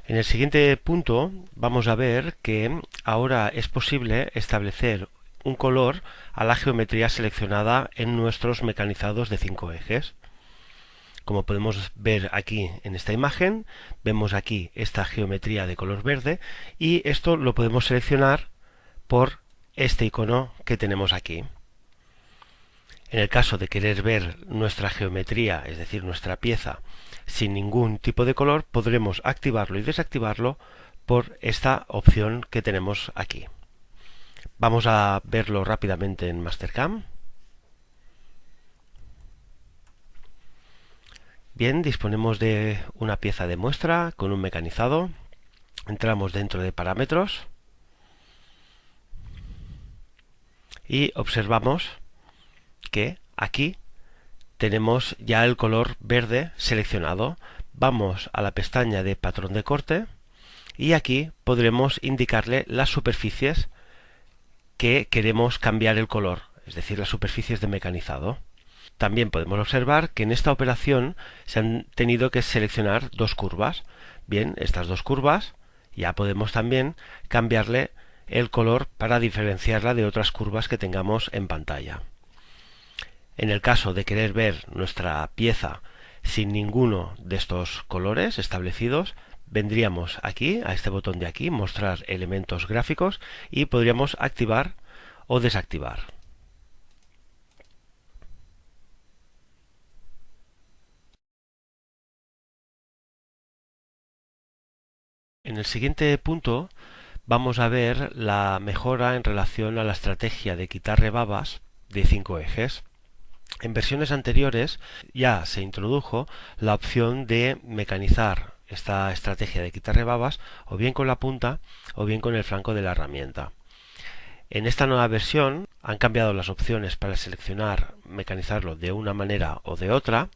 En el siguiente punto vamos a ver que ahora es posible establecer un color a la geometría seleccionada en nuestros mecanizados de 5 ejes. Como podemos ver aquí en esta imagen, vemos aquí esta geometría de color verde y esto lo podemos seleccionar por este icono que tenemos aquí. En el caso de querer ver nuestra geometría, es decir, nuestra pieza, sin ningún tipo de color, podremos activarlo y desactivarlo por esta opción que tenemos aquí. Vamos a verlo rápidamente en Mastercam. Bien, disponemos de una pieza de muestra con un mecanizado. Entramos dentro de parámetros y observamos que aquí tenemos ya el color verde seleccionado. Vamos a la pestaña de patrón de corte y aquí podremos indicarle las superficies que queremos cambiar el color, es decir, las superficies de mecanizado. También podemos observar que en esta operación se han tenido que seleccionar dos curvas. Bien, estas dos curvas ya podemos también cambiarle el color para diferenciarla de otras curvas que tengamos en pantalla. En el caso de querer ver nuestra pieza sin ninguno de estos colores establecidos, vendríamos aquí, a este botón de aquí, mostrar elementos gráficos, y podríamos activar o desactivar. En el siguiente punto vamos a ver la mejora en relación a la estrategia de quitar rebabas de 5 ejes. En versiones anteriores ya se introdujo la opción de mecanizar esta estrategia de quitar rebabas o bien con la punta o bien con el flanco de la herramienta. En esta nueva versión han cambiado las opciones para seleccionar mecanizarlo de una manera o de otra.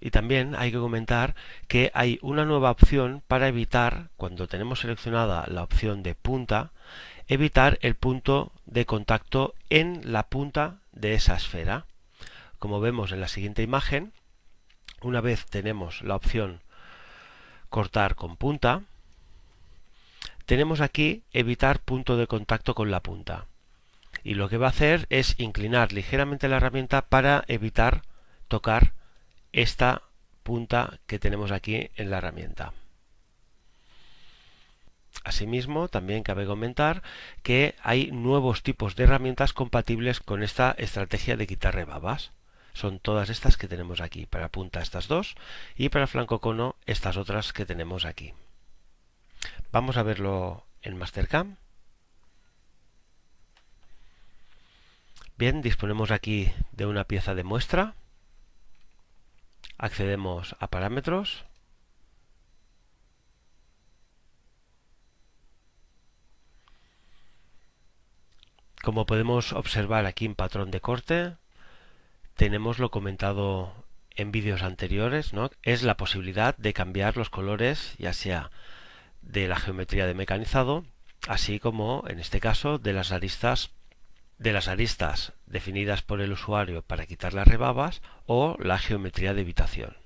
Y también hay que comentar que hay una nueva opción para evitar, cuando tenemos seleccionada la opción de punta, evitar el punto de contacto en la punta de esa esfera. Como vemos en la siguiente imagen, una vez tenemos la opción cortar con punta, tenemos aquí evitar punto de contacto con la punta. Y lo que va a hacer es inclinar ligeramente la herramienta para evitar tocar esta punta que tenemos aquí en la herramienta. Asimismo, también cabe comentar que hay nuevos tipos de herramientas compatibles con esta estrategia de quitar rebabas. Son todas estas que tenemos aquí. Para punta estas dos y para flanco cono estas otras que tenemos aquí. Vamos a verlo en Mastercam. Bien, disponemos aquí de una pieza de muestra. Accedemos a parámetros. Como podemos observar aquí en patrón de corte, tenemos lo comentado en vídeos anteriores, ¿no? Es la posibilidad de cambiar los colores, ya sea de la geometría de mecanizado, así como, en este caso, de las aristas definidas por el usuario para quitar las rebabas o la geometría de evitación.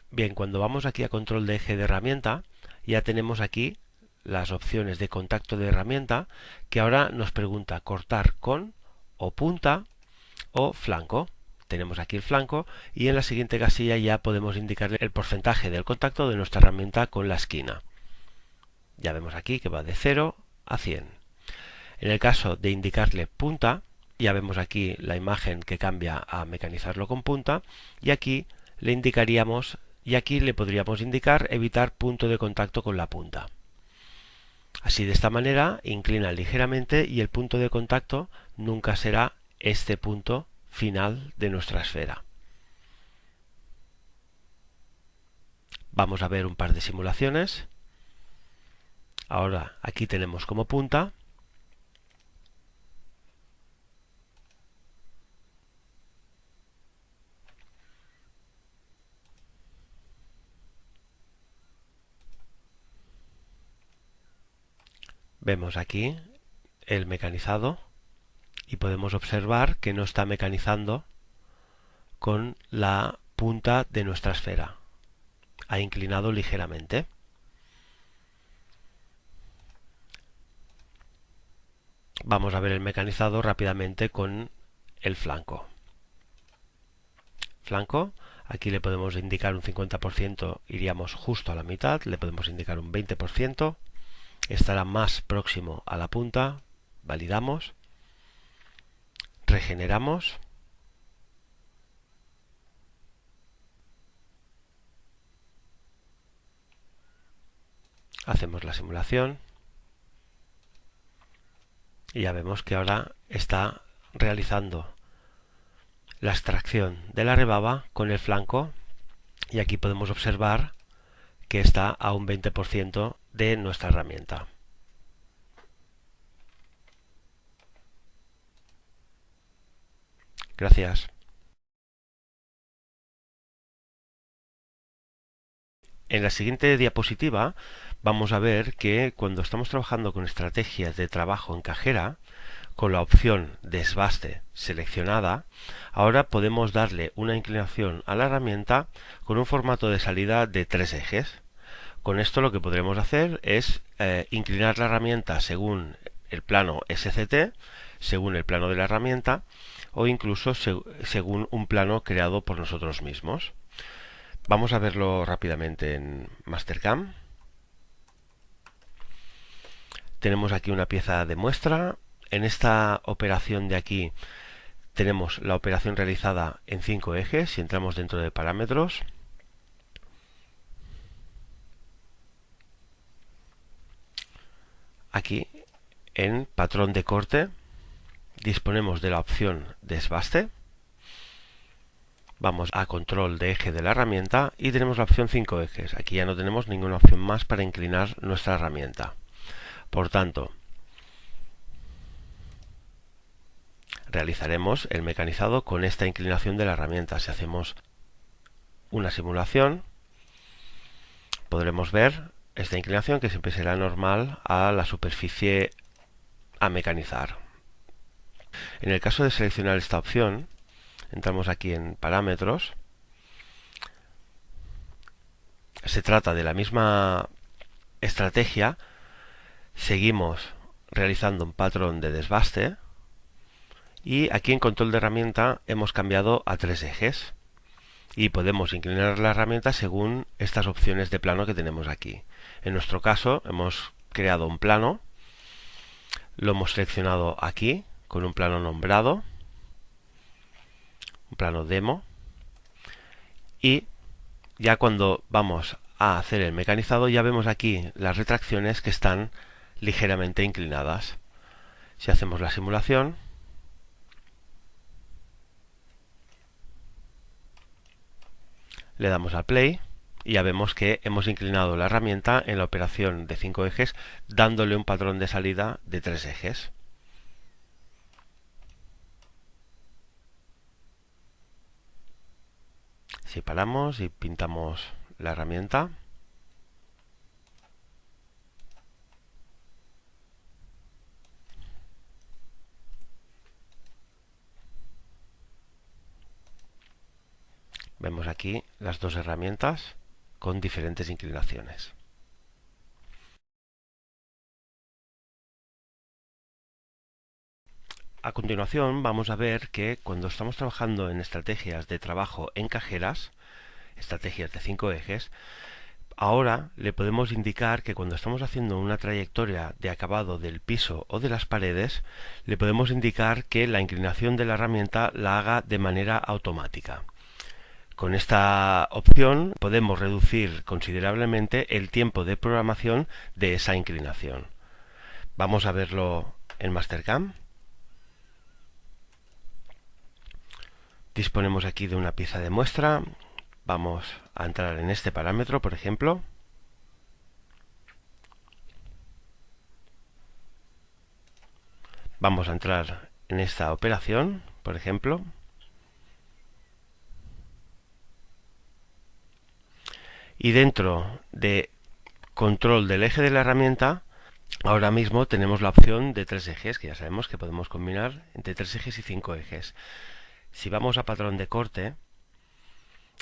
Bien, cuando vamos aquí a control de eje de herramienta, ya tenemos aquí las opciones de contacto de herramienta que ahora nos pregunta cortar con o punta o flanco. Tenemos aquí el flanco y en la siguiente casilla ya podemos indicarle el porcentaje del contacto de nuestra herramienta con la esquina. Ya vemos aquí que va de 0 a 100. En el caso de indicarle punta, ya vemos aquí la imagen que cambia a mecanizarlo con punta y aquí le indicaríamos y aquí le podríamos indicar evitar punto de contacto con la punta. Así de esta manera inclina ligeramente y el punto de contacto nunca será este punto final de nuestra esfera. Vamos a ver un par de simulaciones. Ahora aquí tenemos como punta. Vemos aquí el mecanizado y podemos observar que no está mecanizando con la punta de nuestra esfera. Ha inclinado ligeramente. Vamos a ver el mecanizado rápidamente con el flanco. Flanco, aquí le podemos indicar un 50%, iríamos justo a la mitad, le podemos indicar un 20%, estará más próximo a la punta, validamos, regeneramos, hacemos la simulación y ya vemos que ahora está realizando la extracción de la rebaba con el flanco y aquí podemos observar que está a un 20% de nuestra herramienta. Gracias. En la siguiente diapositiva vamos a ver que cuando estamos trabajando con estrategias de trabajo en cajera, con la opción desbaste seleccionada, ahora podemos darle una inclinación a la herramienta con un formato de salida de 3 ejes. Con esto lo que podremos hacer es inclinar la herramienta según el plano SCT, según el plano de la herramienta o incluso según un plano creado por nosotros mismos. Vamos a verlo rápidamente en Mastercam. Tenemos aquí una pieza de muestra. En esta operación de aquí tenemos la operación realizada en 5 ejes. Si entramos dentro de parámetros, aquí en patrón de corte disponemos de la opción desbaste. Vamos a control de eje de la herramienta y tenemos la opción 5 ejes. Aquí ya no tenemos ninguna opción más para inclinar nuestra herramienta. Por tanto, realizaremos el mecanizado con esta inclinación de la herramienta. Si hacemos una simulación, podremos ver esta inclinación que siempre será normal a la superficie a mecanizar. En el caso de seleccionar esta opción, entramos aquí en parámetros. Se trata de la misma estrategia. Seguimos realizando un patrón de desbaste y aquí en control de herramienta hemos cambiado a 3 ejes y podemos inclinar la herramienta según estas opciones de plano que tenemos aquí. En nuestro caso hemos creado un plano, lo hemos seleccionado aquí con un plano nombrado, un plano demo, y ya cuando vamos a hacer el mecanizado ya vemos aquí las retracciones que están ligeramente inclinadas. Si hacemos la simulación, Le damos al play y ya vemos que hemos inclinado la herramienta en la operación de 5 ejes, dándole un patrón de salida de 3 ejes. Si paramos y pintamos la herramienta, vemos aquí las dos herramientas con diferentes inclinaciones. A continuación vamos a ver que cuando estamos trabajando en estrategias de trabajo en cajeras, estrategias de 5 ejes, ahora le podemos indicar que cuando estamos haciendo una trayectoria de acabado del piso o de las paredes, le podemos indicar que la inclinación de la herramienta la haga de manera automática. Con esta opción podemos reducir considerablemente el tiempo de programación de esa inclinación. Vamos a verlo en Mastercam. Disponemos aquí de una pieza de muestra. Vamos a entrar en este parámetro, por ejemplo. Vamos a entrar en esta operación, por ejemplo. Y dentro de control del eje de la herramienta, ahora mismo tenemos la opción de 3 ejes, que ya sabemos que podemos combinar entre 3 ejes y 5 ejes. Si vamos a patrón de corte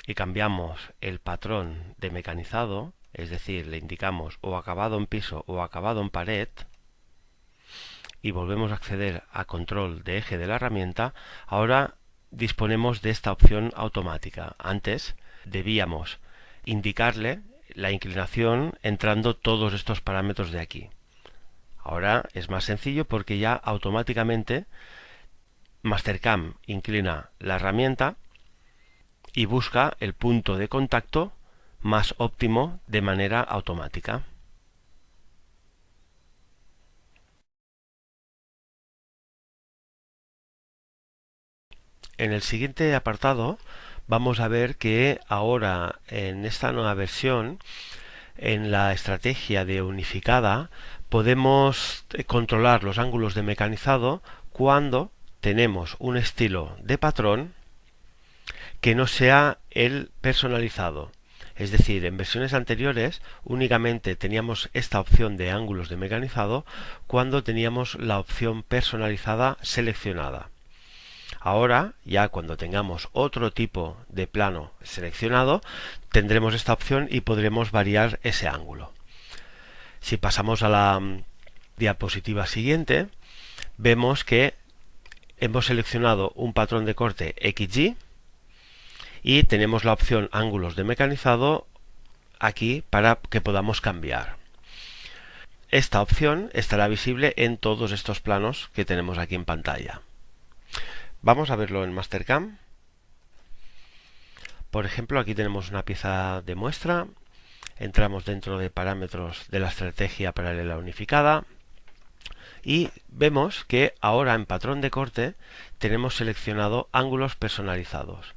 y cambiamos el patrón de mecanizado, es decir, le indicamos o acabado en piso o acabado en pared, y volvemos a acceder a control de eje de la herramienta, ahora disponemos de esta opción automática. Antes debíamos indicarle la inclinación entrando todos estos parámetros de aquí. Ahora es más sencillo porque ya automáticamente Mastercam inclina la herramienta y busca el punto de contacto más óptimo de manera automática. En el siguiente apartado vamos a ver que ahora en esta nueva versión, en la estrategia de unificada, podemos controlar los ángulos de mecanizado cuando tenemos un estilo de patrón que no sea el personalizado. Es decir, en versiones anteriores únicamente teníamos esta opción de ángulos de mecanizado cuando teníamos la opción personalizada seleccionada. Ahora, ya cuando tengamos otro tipo de plano seleccionado, tendremos esta opción y podremos variar ese ángulo. Si pasamos a la diapositiva siguiente, vemos que hemos seleccionado un patrón de corte XY y tenemos la opción ángulos de mecanizado aquí para que podamos cambiar. Esta opción estará visible en todos estos planos que tenemos aquí en pantalla. Vamos a verlo en Mastercam. Por ejemplo, aquí tenemos una pieza de muestra. Entramos dentro de parámetros de la estrategia paralela unificada y vemos que ahora en patrón de corte tenemos seleccionado ángulos personalizados.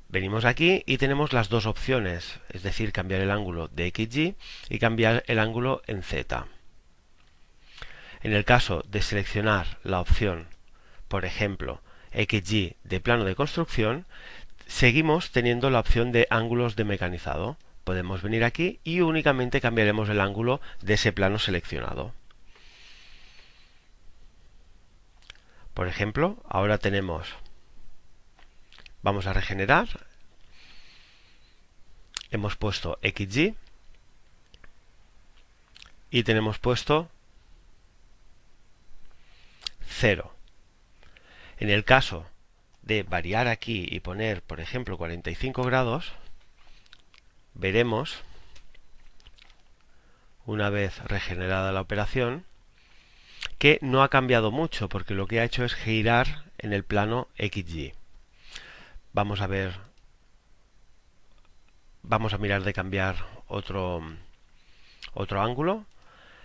Venimos aquí y tenemos las dos opciones, es decir, cambiar el ángulo de XY y cambiar el ángulo en Z. En el caso de seleccionar la opción, por ejemplo, XY de plano de construcción, seguimos teniendo la opción de ángulos de mecanizado. Podemos venir aquí y únicamente cambiaremos el ángulo de ese plano seleccionado. Por ejemplo, ahora tenemos, vamos a regenerar, hemos puesto XY y tenemos puesto 0. En el caso de variar aquí y poner, por ejemplo, 45 grados, veremos, una vez regenerada la operación, que no ha cambiado mucho porque lo que ha hecho es girar en el plano XY. Vamos a mirar de cambiar otro ángulo.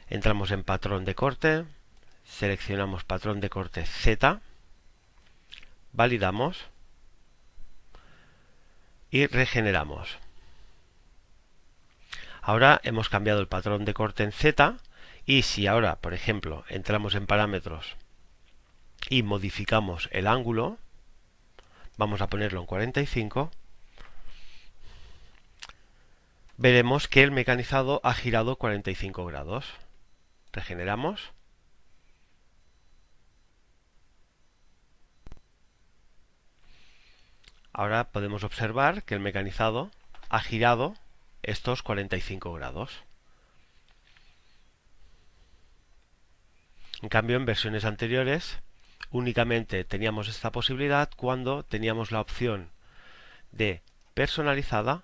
Entramos en patrón de corte, seleccionamos patrón de corte Z, validamos y regeneramos. Ahora hemos cambiado el patrón de corte en Z y si ahora, por ejemplo, entramos en parámetros y modificamos el ángulo, vamos a ponerlo en 45, veremos que el mecanizado ha girado 45 grados. Regeneramos. Ahora podemos observar que el mecanizado ha girado estos 45 grados. En cambio, en versiones anteriores únicamente teníamos esta posibilidad cuando teníamos la opción de personalizada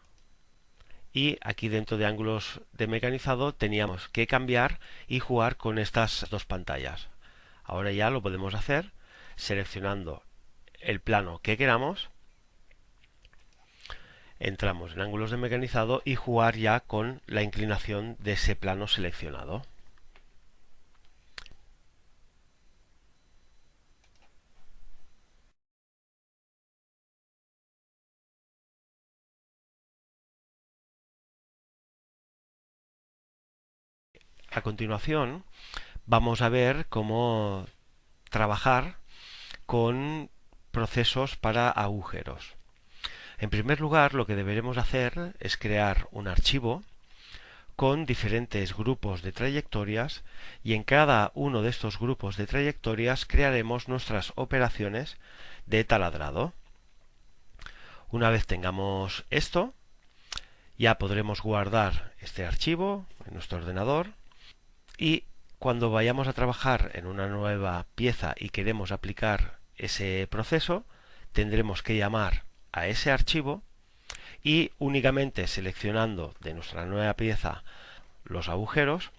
y aquí dentro de ángulos de mecanizado teníamos que cambiar y jugar con estas dos pantallas. Ahora ya lo podemos hacer seleccionando el plano que queramos, entramos en ángulos de mecanizado y jugar ya con la inclinación de ese plano seleccionado. A continuación vamos a ver cómo trabajar con procesos para agujeros. En primer lugar, lo que deberemos hacer es crear un archivo con diferentes grupos de trayectorias y en cada uno de estos grupos de trayectorias crearemos nuestras operaciones de taladrado. Una vez tengamos esto, ya podremos guardar este archivo en nuestro ordenador y cuando vayamos a trabajar en una nueva pieza y queremos aplicar ese proceso, tendremos que llamar a ese archivo y únicamente seleccionando de nuestra nueva pieza los agujeros,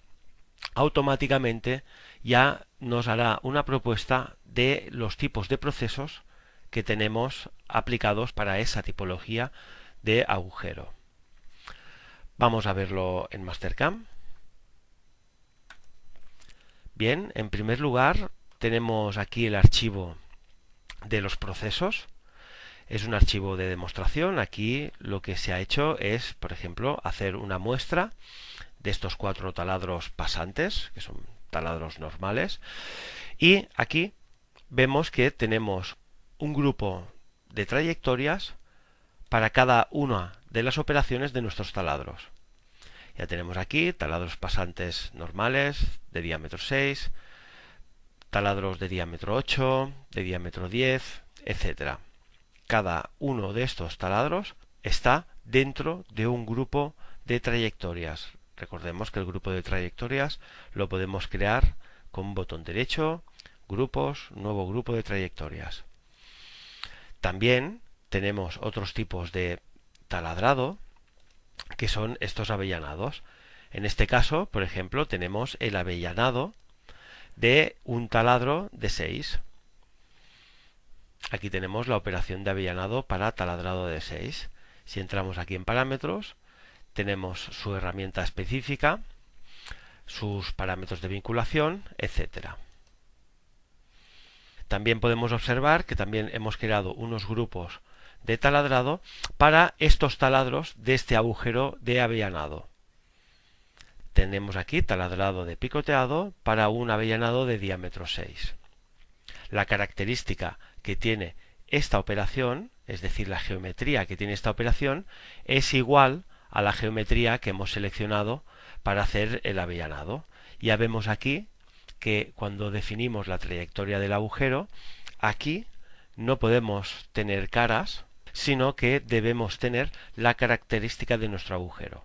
automáticamente ya nos hará una propuesta de los tipos de procesos que tenemos aplicados para esa tipología de agujero. Vamos a verlo en Mastercam. Bien, en primer lugar tenemos aquí el archivo de los procesos. Es un archivo de demostración. Aquí lo que se ha hecho es, por ejemplo, hacer una muestra de estos 4 taladros pasantes, que son taladros normales. Y aquí vemos que tenemos un grupo de trayectorias para cada una de las operaciones de nuestros taladros. Ya tenemos aquí taladros pasantes normales de diámetro 6, taladros de diámetro 8, de diámetro 10, etc. Cada uno de estos taladros está dentro de un grupo de trayectorias. Recordemos que el grupo de trayectorias lo podemos crear con un botón derecho, grupos, nuevo grupo de trayectorias. También tenemos otros tipos de taladrado que son estos avellanados. En este caso, por ejemplo, tenemos el avellanado de un taladro de 6. Aquí tenemos la operación de avellanado para taladrado de 6. Si entramos aquí en parámetros, tenemos su herramienta específica, sus parámetros de vinculación, etc. También podemos observar que también hemos creado unos grupos de taladrado para estos taladros de este agujero de avellanado. Tenemos aquí taladrado de picoteado para un avellanado de diámetro 6. La característica que tiene esta operación, es decir, la geometría que tiene esta operación, es igual a la geometría que hemos seleccionado para hacer el avellanado. Ya vemos aquí que cuando definimos la trayectoria del agujero, aquí no podemos tener caras, sino que debemos tener la característica de nuestro agujero.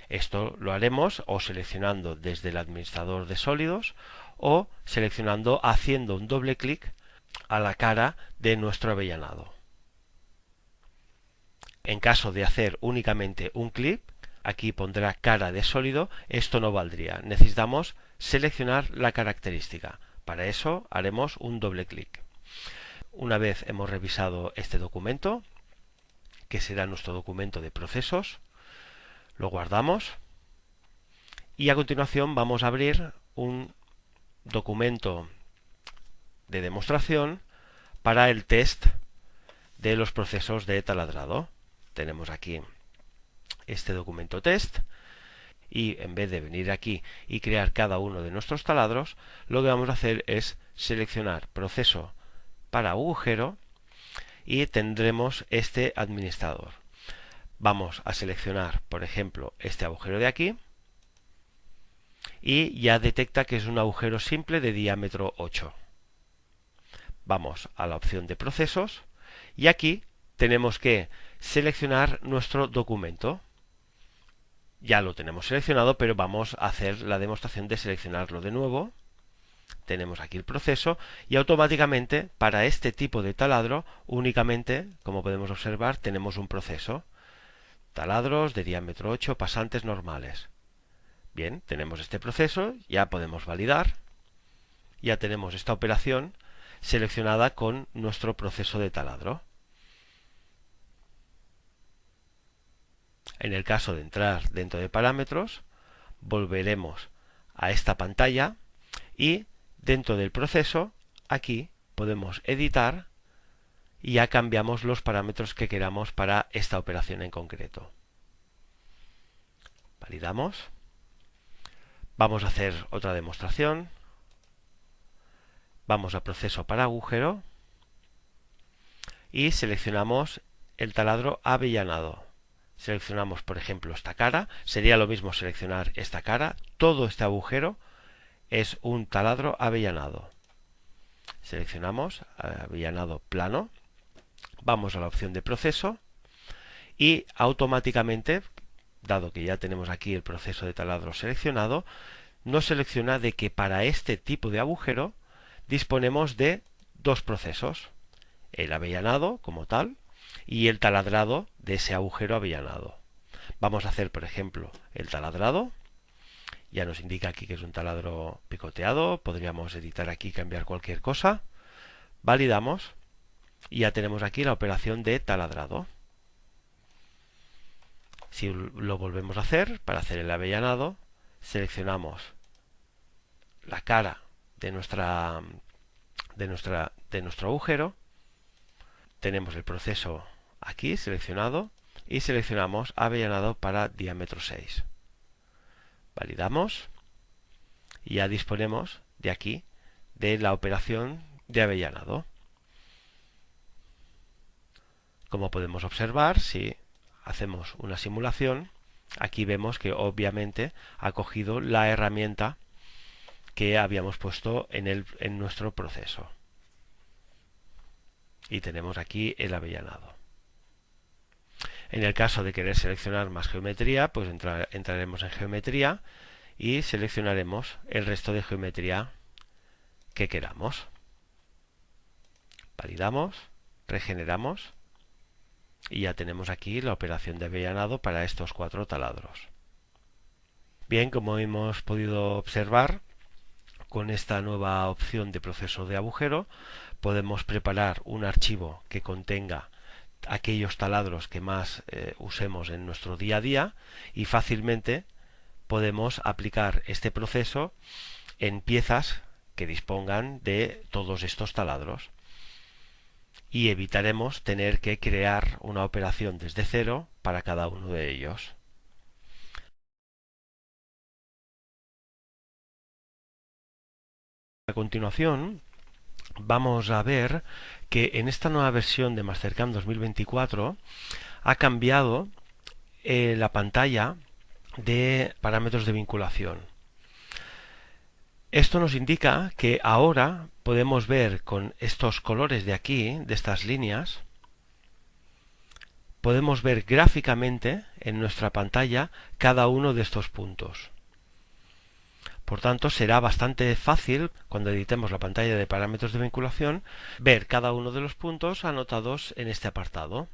Esto lo haremos o seleccionando desde el administrador de sólidos o seleccionando haciendo un doble clic a la cara de nuestro avellanado. En caso de hacer únicamente un clic, aquí pondrá cara de sólido, esto no valdría. Necesitamos seleccionar la característica. Para eso haremos un doble clic. Una vez hemos revisado este documento, que será nuestro documento de procesos, lo guardamos y a continuación vamos a abrir un documento de demostración para el test de los procesos de taladrado. Tenemos aquí este documento test y en vez de venir aquí y crear cada uno de nuestros taladros, lo que vamos a hacer es seleccionar proceso para agujero y tendremos este administrador. Vamos a seleccionar, por ejemplo, este agujero de aquí y ya detecta que es un agujero simple de diámetro 8. Vamos a la opción de procesos y aquí tenemos que seleccionar nuestro documento. Ya lo tenemos seleccionado, pero vamos a hacer la demostración de seleccionarlo de nuevo. Tenemos aquí el proceso y automáticamente para este tipo de taladro únicamente, como podemos observar, tenemos un proceso. Taladros de diámetro 8 pasantes normales. Bien, tenemos este proceso, ya podemos validar. Ya tenemos esta operación seleccionada con nuestro proceso de taladro. En el caso de entrar dentro de parámetros, volveremos a esta pantalla y dentro del proceso, aquí podemos editar y ya cambiamos los parámetros que queramos para esta operación en concreto. Validamos. Vamos a hacer otra demostración. Vamos a proceso para agujero y seleccionamos el taladro avellanado. Seleccionamos, por ejemplo, esta cara. Sería lo mismo seleccionar esta cara. Todo este agujero es un taladro avellanado. Seleccionamos avellanado plano. Vamos a la opción de proceso y automáticamente, dado que ya tenemos aquí el proceso de taladro seleccionado, nos selecciona de que para este tipo de agujero disponemos de dos procesos, el avellanado como tal y el taladrado de ese agujero avellanado. Vamos a hacer, por ejemplo, el taladrado. Ya nos indica aquí que es un taladro picoteado. Podríamos editar aquí, cambiar cualquier cosa. Validamos y ya tenemos aquí la operación de taladrado. Si lo volvemos a hacer, para hacer el avellanado, seleccionamos la cara de nuestro agujero. Tenemos el proceso aquí seleccionado y seleccionamos avellanado para diámetro 6. Validamos y ya disponemos de aquí de la operación de avellanado. Como podemos observar, si hacemos una simulación, aquí vemos que obviamente ha cogido la herramienta que habíamos puesto en nuestro proceso. Y tenemos aquí el avellanado. En el caso de querer seleccionar más geometría, pues entraremos en geometría y seleccionaremos el resto de geometría que queramos. Validamos, regeneramos y ya tenemos aquí la operación de avellanado para estos 4 taladros. Bien, como hemos podido observar, con esta nueva opción de proceso de agujero podemos preparar un archivo que contenga aquellos taladros que más usemos en nuestro día a día y fácilmente podemos aplicar este proceso en piezas que dispongan de todos estos taladros y evitaremos tener que crear una operación desde cero para cada uno de ellos. A continuación vamos a ver que en esta nueva versión de Mastercam 2024 ha cambiado la pantalla de parámetros de vinculación. Esto nos indica que ahora podemos ver con estos colores de aquí, de estas líneas, podemos ver gráficamente en nuestra pantalla cada uno de estos puntos. Por tanto, será bastante fácil, cuando editemos la pantalla de parámetros de vinculación, ver cada uno de los puntos anotados en este apartado.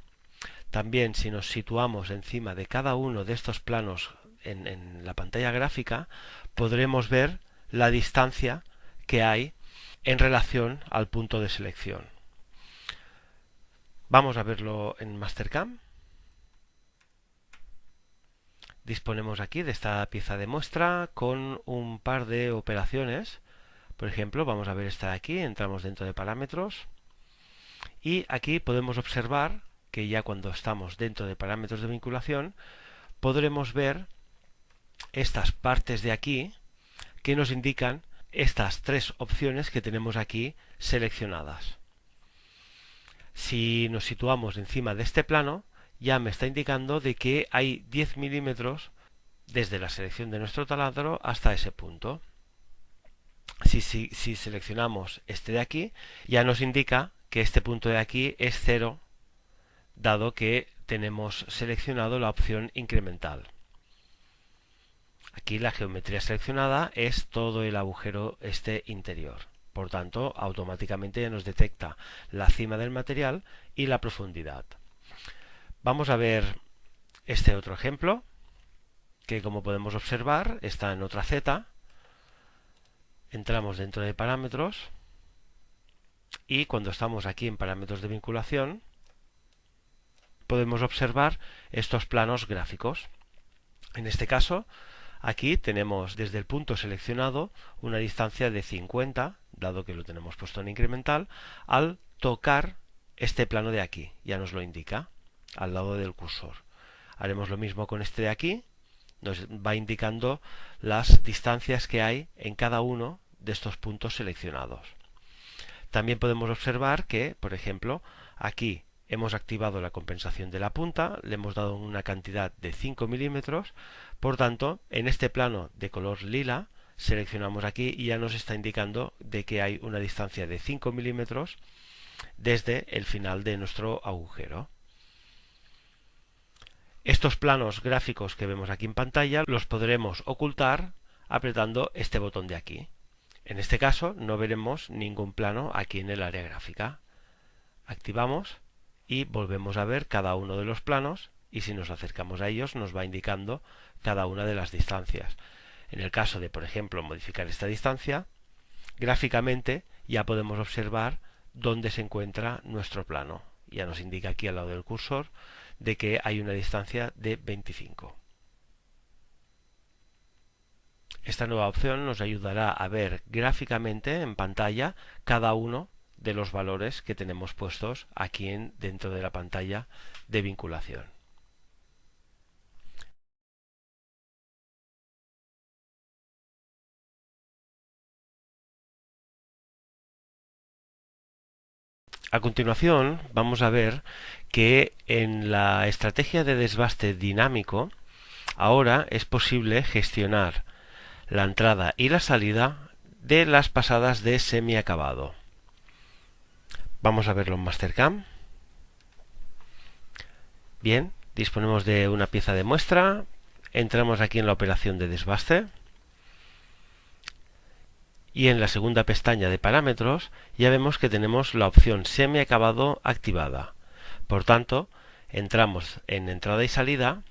También, si nos situamos encima de cada uno de estos planos en la pantalla gráfica, podremos ver la distancia que hay en relación al punto de selección. Vamos a verlo en Mastercam. Disponemos aquí de esta pieza de muestra con un par de operaciones. Por ejemplo, vamos a ver esta de aquí, entramos dentro de parámetros Y aquí podemos observar que ya cuando estamos dentro de parámetros de vinculación podremos ver estas partes de aquí que nos indican estas tres opciones que tenemos aquí seleccionadas. Si nos situamos encima de este plano, ya me está indicando de que hay 10 milímetros desde la selección de nuestro taladro hasta ese punto. Si seleccionamos este de aquí, ya nos indica que este punto de aquí es 0, dado que tenemos seleccionado la opción incremental. Aquí la geometría seleccionada es todo el agujero este interior. Por tanto, automáticamente nos detecta la cima del material y la profundidad. Vamos a ver este otro ejemplo, que como podemos observar está en otra Z. Entramos dentro de parámetros y cuando estamos aquí en parámetros de vinculación podemos observar estos planos gráficos. En este caso, aquí tenemos desde el punto seleccionado una distancia de 50, dado que lo tenemos puesto en incremental, al tocar este plano de aquí, ya nos lo indica, al lado del cursor. Haremos lo mismo con este de aquí, nos va indicando las distancias que hay en cada uno de estos puntos seleccionados. También podemos observar que, por ejemplo, aquí hemos activado la compensación de la punta, le hemos dado una cantidad de 5 milímetros, por tanto, en este plano de color lila, seleccionamos aquí y ya nos está indicando de que hay una distancia de 5 milímetros desde el final de nuestro agujero. Estos planos gráficos que vemos aquí en pantalla los podremos ocultar apretando este botón de aquí. En este caso no veremos ningún plano aquí en el área gráfica. Activamos y volvemos a ver cada uno de los planos y si nos acercamos a ellos nos va indicando cada una de las distancias. En el caso de, por ejemplo, modificar esta distancia, gráficamente ya podemos observar dónde se encuentra nuestro plano. Ya nos indica aquí al lado del cursor de que hay una distancia de 25. Esta nueva opción nos ayudará a ver gráficamente en pantalla cada uno de los valores que tenemos puestos aquí dentro de la pantalla de vinculación. A continuación vamos a ver que en la estrategia de desbaste dinámico ahora es posible gestionar la entrada y la salida de las pasadas de semiacabado. Vamos a verlo en Mastercam. Bien, disponemos de una pieza de muestra, entramos aquí en la operación de desbaste y en la segunda pestaña de parámetros ya vemos que tenemos la opción semiacabado activada. Por tanto, entramos en entrada y salida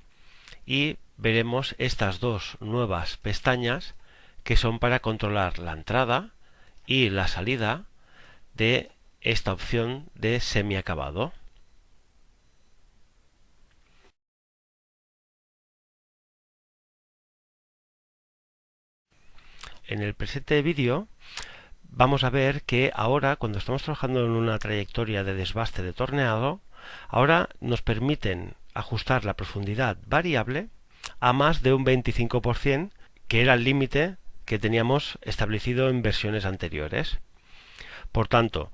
y veremos estas dos nuevas pestañas que son para controlar la entrada y la salida de esta opción de semiacabado. En el presente vídeo vamos a ver que ahora, cuando estamos trabajando en una trayectoria de desbaste de torneado, ahora nos permiten ajustar la profundidad variable a más de un 25%, que era el límite que teníamos establecido en versiones anteriores. Por tanto,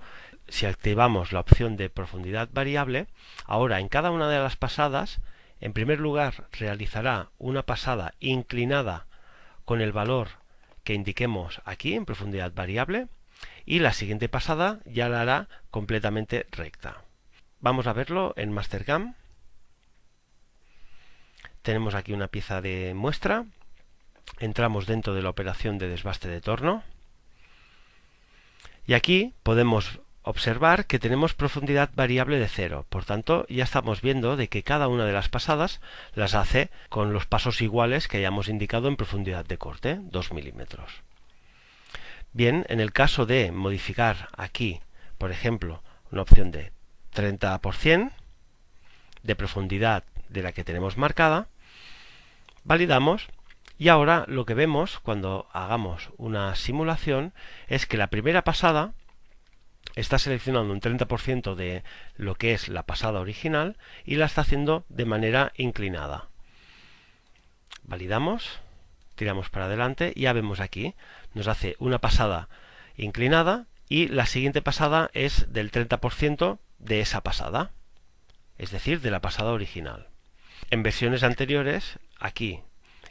si activamos la opción de profundidad variable, ahora en cada una de las pasadas, en primer lugar realizará una pasada inclinada con el valor que indiquemos aquí en profundidad variable y la siguiente pasada ya la hará completamente recta. Vamos a verlo en Mastercam. Tenemos aquí una pieza de muestra, entramos dentro de la operación de desbaste de torno y aquí podemos observar que tenemos profundidad variable de 0, por tanto ya estamos viendo de que cada una de las pasadas las hace con los pasos iguales que hayamos indicado en profundidad de corte, 2 milímetros. Bien, en el caso de modificar aquí, por ejemplo, una opción de 30% de profundidad de la que tenemos marcada, validamos y ahora lo que vemos cuando hagamos una simulación es que la primera pasada está seleccionando un 30% de lo que es la pasada original y la está haciendo de manera inclinada. Validamos, tiramos para adelante y ya vemos aquí, nos hace una pasada inclinada y la siguiente pasada es del 30% de esa pasada, es decir, de la pasada original. En versiones anteriores, aquí,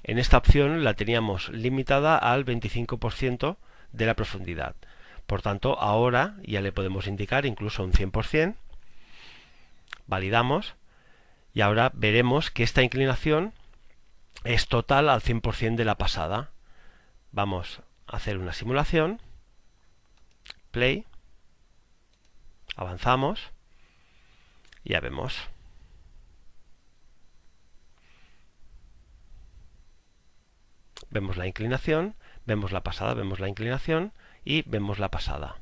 en esta opción la teníamos limitada al 25% de la profundidad. Por tanto, ahora ya le podemos indicar incluso un 100%. Validamos y ahora veremos que esta inclinación es total al 100% de la pasada. Vamos a hacer una simulación. Play. Avanzamos. Y ya vemos. Vemos la inclinación, vemos la pasada, vemos la inclinación y vemos la pasada.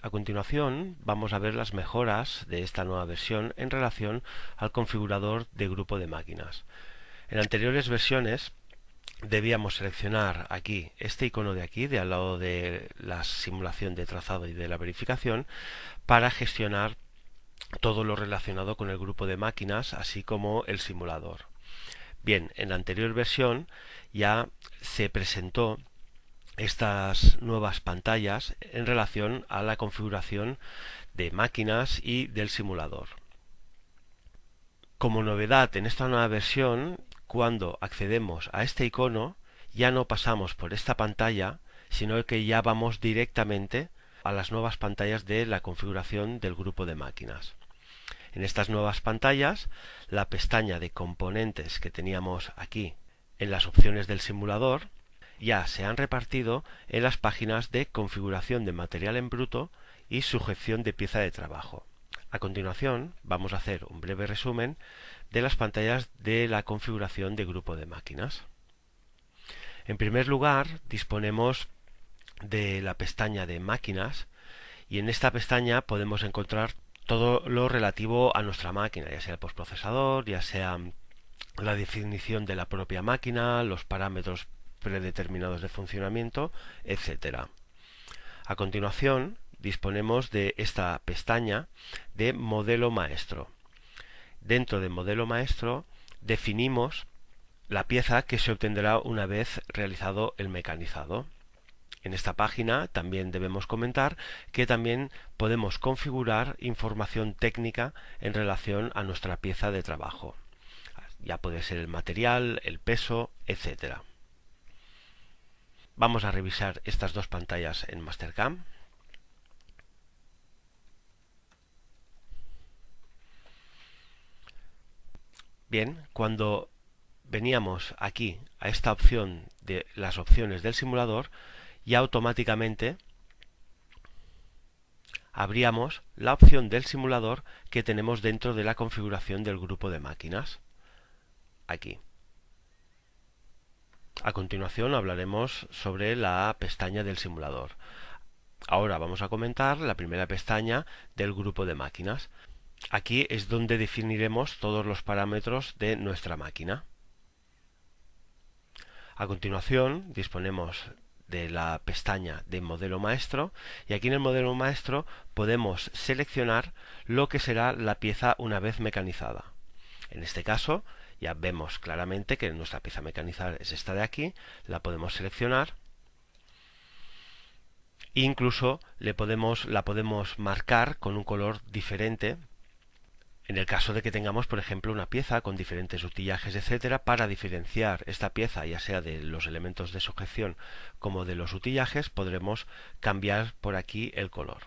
A continuación vamos a ver las mejoras de esta nueva versión en relación al configurador de grupo de máquinas. En anteriores versiones debíamos seleccionar aquí este icono de aquí, de al lado de la simulación de trazado y de la verificación, para gestionar todo lo relacionado con el grupo de máquinas, así como el simulador. Bien, en la anterior versión ya se presentó estas nuevas pantallas en relación a la configuración de máquinas y del simulador. Como novedad en esta nueva versión, cuando accedemos a este icono, ya no pasamos por esta pantalla, sino que ya vamos directamente a las nuevas pantallas de la configuración del grupo de máquinas. En estas nuevas pantallas, la pestaña de componentes que teníamos aquí en las opciones del simulador ya se han repartido en las páginas de configuración de material en bruto y sujeción de pieza de trabajo. A continuación, vamos a hacer un breve resumen de las pantallas de la configuración de grupo de máquinas. En primer lugar, disponemos de la pestaña de máquinas y en esta pestaña podemos encontrar todo lo relativo a nuestra máquina, ya sea el postprocesador, ya sea la definición de la propia máquina, los parámetros predeterminados de funcionamiento, etc. A continuación, disponemos de esta pestaña de modelo maestro. Dentro de modelo maestro definimos la pieza que se obtendrá una vez realizado el mecanizado. En esta página también debemos comentar que también podemos configurar información técnica en relación a nuestra pieza de trabajo. Ya puede ser el material, el peso, etc. Vamos a revisar estas dos pantallas en Mastercam. Bien, cuando veníamos aquí a esta opción de las opciones del simulador, ya automáticamente abríamos la opción del simulador que tenemos dentro de la configuración del grupo de máquinas. Aquí. A continuación hablaremos sobre la pestaña del simulador. Ahora vamos a comentar la primera pestaña del grupo de máquinas. Aquí es donde definiremos todos los parámetros de nuestra máquina. A continuación disponemos de la pestaña de modelo maestro y aquí en el modelo maestro podemos seleccionar lo que será la pieza una vez mecanizada. En este caso ya vemos claramente que nuestra pieza mecanizada es esta de aquí, la podemos seleccionar e incluso la podemos marcar con un color diferente en el caso de que tengamos, por ejemplo, una pieza con diferentes utillajes, etcétera, para diferenciar esta pieza, ya sea de los elementos de sujeción como de los utillajes, podremos cambiar por aquí el color.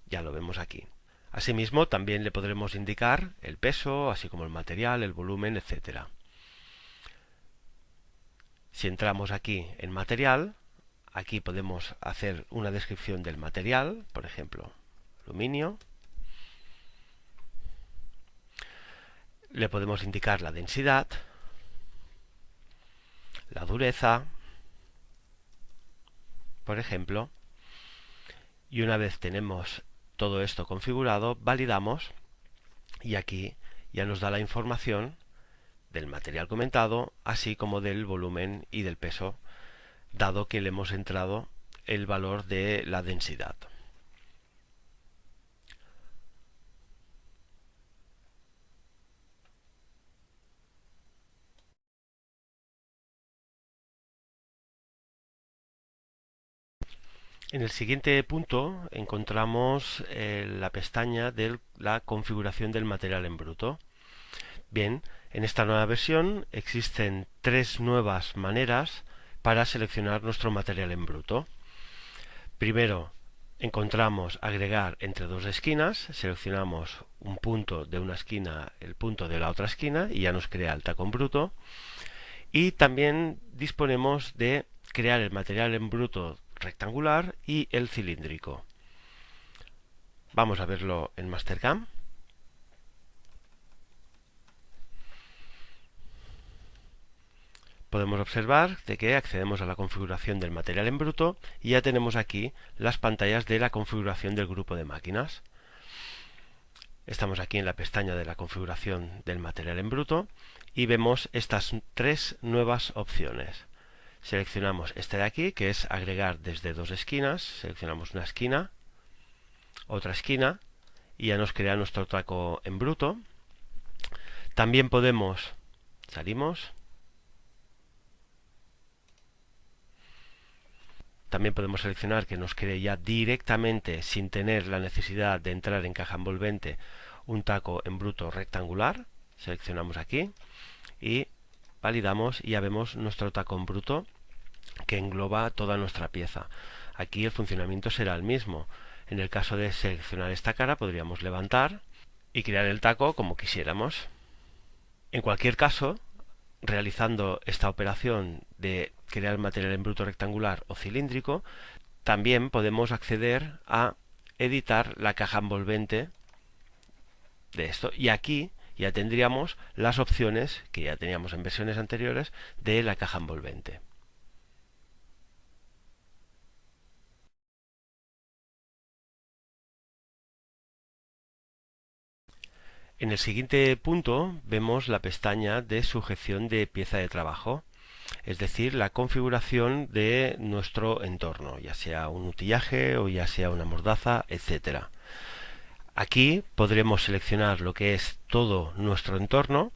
Ya lo vemos aquí. Asimismo, también le podremos indicar el peso, así como el material, el volumen, etcétera. Si entramos aquí en material, aquí podemos hacer una descripción del material, por ejemplo, aluminio. Le podemos indicar la densidad, la dureza, por ejemplo, Y una vez tenemos todo esto configurado, validamos y aquí ya nos da la información del material comentado, así como del volumen y del peso, dado que le hemos entrado el valor de la densidad. En el siguiente punto encontramos la pestaña de la configuración del material en bruto. Bien, en esta nueva versión existen tres nuevas maneras para seleccionar nuestro material en bruto. Primero, encontramos agregar entre dos esquinas, seleccionamos un punto de una esquina, el punto de la otra esquina y ya nos crea el taco en bruto. Y también disponemos de crear el material en bruto rectangular y el cilíndrico. Vamos a verlo en Mastercam. Podemos observar de que accedemos a la configuración del material en bruto y ya tenemos aquí las pantallas de la configuración del grupo de máquinas. Estamos aquí en la pestaña de la configuración del material en bruto y vemos estas tres nuevas opciones. Seleccionamos este de aquí, que es agregar desde dos esquinas. Seleccionamos una esquina, otra esquina y ya nos crea nuestro taco en bruto. También podemos, salimos, también podemos seleccionar que nos cree ya directamente, sin tener la necesidad de entrar en caja envolvente, un taco en bruto rectangular. Seleccionamos aquí y validamos y ya vemos nuestro taco en bruto que engloba toda nuestra pieza. Aquí el funcionamiento será el mismo. En el caso de seleccionar esta cara podríamos levantar y crear el taco como quisiéramos. En cualquier caso, realizando esta operación de crear material en bruto rectangular o cilíndrico, también podemos acceder a editar la caja envolvente de esto. Y aquí ya tendríamos las opciones que ya teníamos en versiones anteriores de la caja envolvente. En el siguiente punto vemos la pestaña de sujeción de pieza de trabajo, es decir, la configuración de nuestro entorno, ya sea un utillaje o ya sea una mordaza, etcétera. Aquí podremos seleccionar lo que es todo nuestro entorno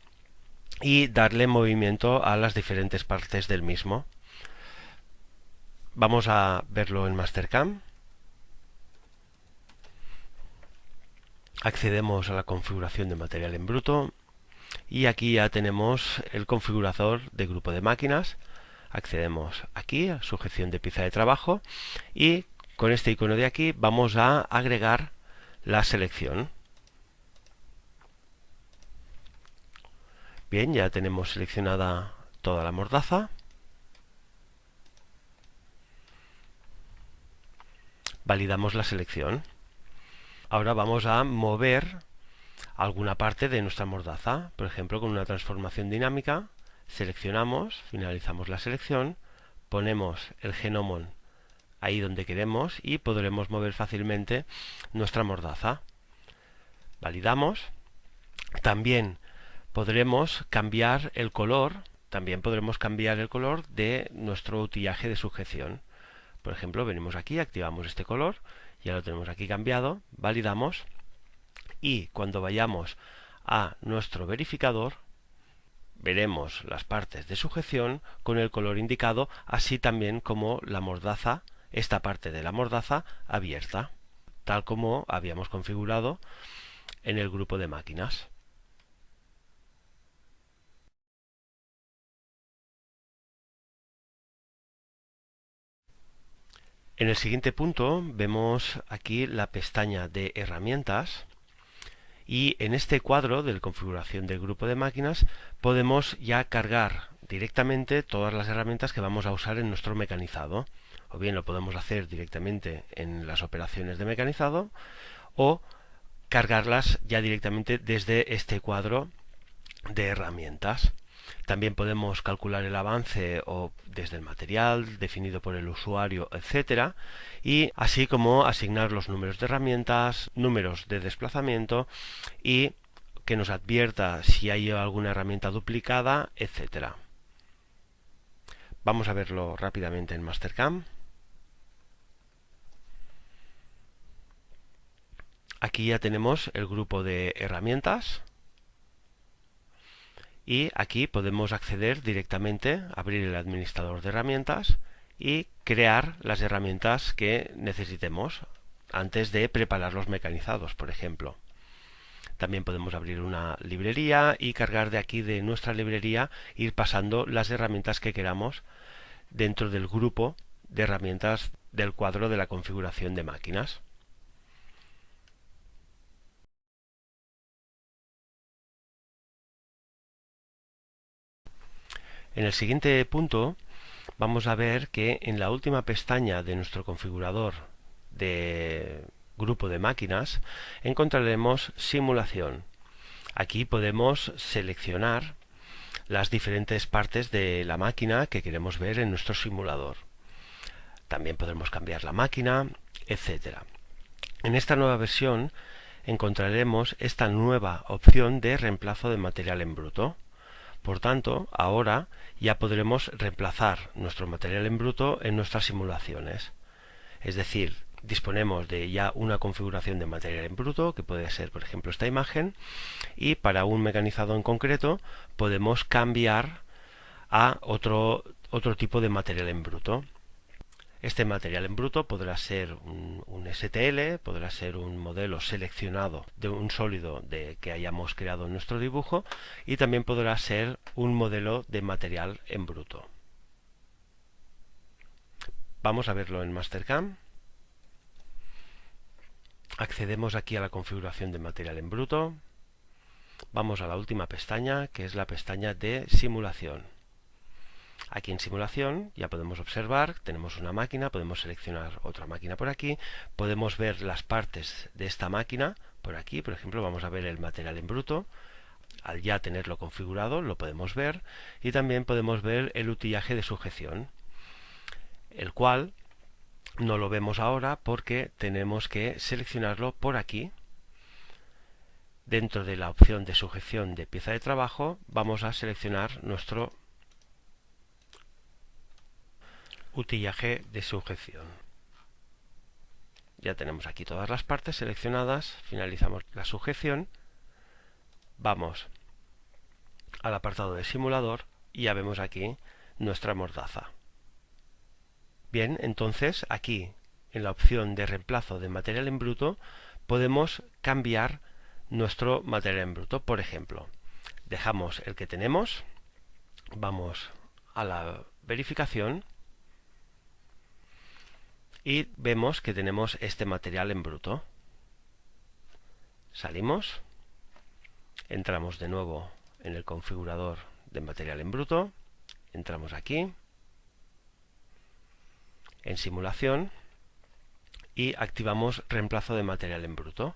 y darle movimiento a las diferentes partes del mismo. Vamos a verlo en Mastercam. Accedemos a la configuración de material en bruto y aquí ya tenemos el configurador de grupo de máquinas. Accedemos aquí a sujeción de pieza de trabajo y con este icono de aquí vamos a agregar la selección. Bien, ya tenemos seleccionada toda la mordaza. Validamos la selección. Ahora vamos a mover alguna parte de nuestra mordaza, por ejemplo con una transformación dinámica. Seleccionamos, finalizamos la selección, ponemos el Genomon ahí donde queremos y podremos mover fácilmente nuestra mordaza. Validamos. También podremos cambiar el color, de nuestro utillaje de sujeción. Por ejemplo, venimos aquí, activamos este color, ya lo tenemos aquí cambiado, validamos y cuando vayamos a nuestro verificador veremos las partes de sujeción con el color indicado, así también como la mordaza, esta parte de la mordaza abierta, tal como habíamos configurado en el grupo de máquinas. En el siguiente punto vemos aquí la pestaña de herramientas y en este cuadro de configuración del grupo de máquinas podemos ya cargar directamente todas las herramientas que vamos a usar en nuestro mecanizado. O bien lo podemos hacer directamente en las operaciones de mecanizado o cargarlas ya directamente desde este cuadro de herramientas. También podemos calcular el avance o desde el material definido por el usuario, etcétera, y así como asignar los números de herramientas, números de desplazamiento y que nos advierta si hay alguna herramienta duplicada, etcétera. Vamos a verlo rápidamente en Mastercam. Aquí ya tenemos el grupo de herramientas y aquí podemos acceder directamente, abrir el administrador de herramientas y crear las herramientas que necesitemos antes de preparar los mecanizados, por ejemplo. También podemos abrir una librería y cargar de aquí de nuestra librería, ir pasando las herramientas que queramos dentro del grupo de herramientas del cuadro de la configuración de máquinas. En el siguiente punto vamos a ver que en la última pestaña de nuestro configurador de grupo de máquinas encontraremos simulación. Aquí podemos seleccionar las diferentes partes de la máquina que queremos ver en nuestro simulador. También podremos cambiar la máquina, etcétera. En esta nueva versión encontraremos esta nueva opción de reemplazo de material en bruto. Por tanto, ahora ya podremos reemplazar nuestro material en bruto en nuestras simulaciones. Es decir, disponemos de ya una configuración de material en bruto, que puede ser, por ejemplo, esta imagen, y para un mecanizado en concreto podemos cambiar a otro tipo de material en bruto. Este material en bruto podrá ser un STL, podrá ser un modelo seleccionado de un sólido que hayamos creado en nuestro dibujo y también podrá ser un modelo de material en bruto. Vamos a verlo en Mastercam. Accedemos aquí a la configuración de material en bruto. Vamos a la última pestaña, que es la pestaña de simulación. Aquí en simulación ya podemos observar, tenemos una máquina, podemos seleccionar otra máquina por aquí, podemos ver las partes de esta máquina por aquí, por ejemplo, vamos a ver el material en bruto. Al ya tenerlo configurado lo podemos ver y también podemos ver el utillaje de sujeción, el cual no lo vemos ahora porque tenemos que seleccionarlo por aquí. Dentro de la opción de sujeción de pieza de trabajo vamos a seleccionar nuestro utillaje de sujeción. Ya tenemos aquí todas las partes seleccionadas, finalizamos la sujeción, vamos al apartado de simulador y ya vemos aquí nuestra mordaza. Bien, entonces aquí en la opción de reemplazo de material en bruto podemos cambiar nuestro material en bruto. Por ejemplo, dejamos el que tenemos, vamos a la verificación y vemos que tenemos este material en bruto. Salimos, entramos de nuevo en el configurador de material en bruto, entramos aquí, en simulación y activamos reemplazo de material en bruto.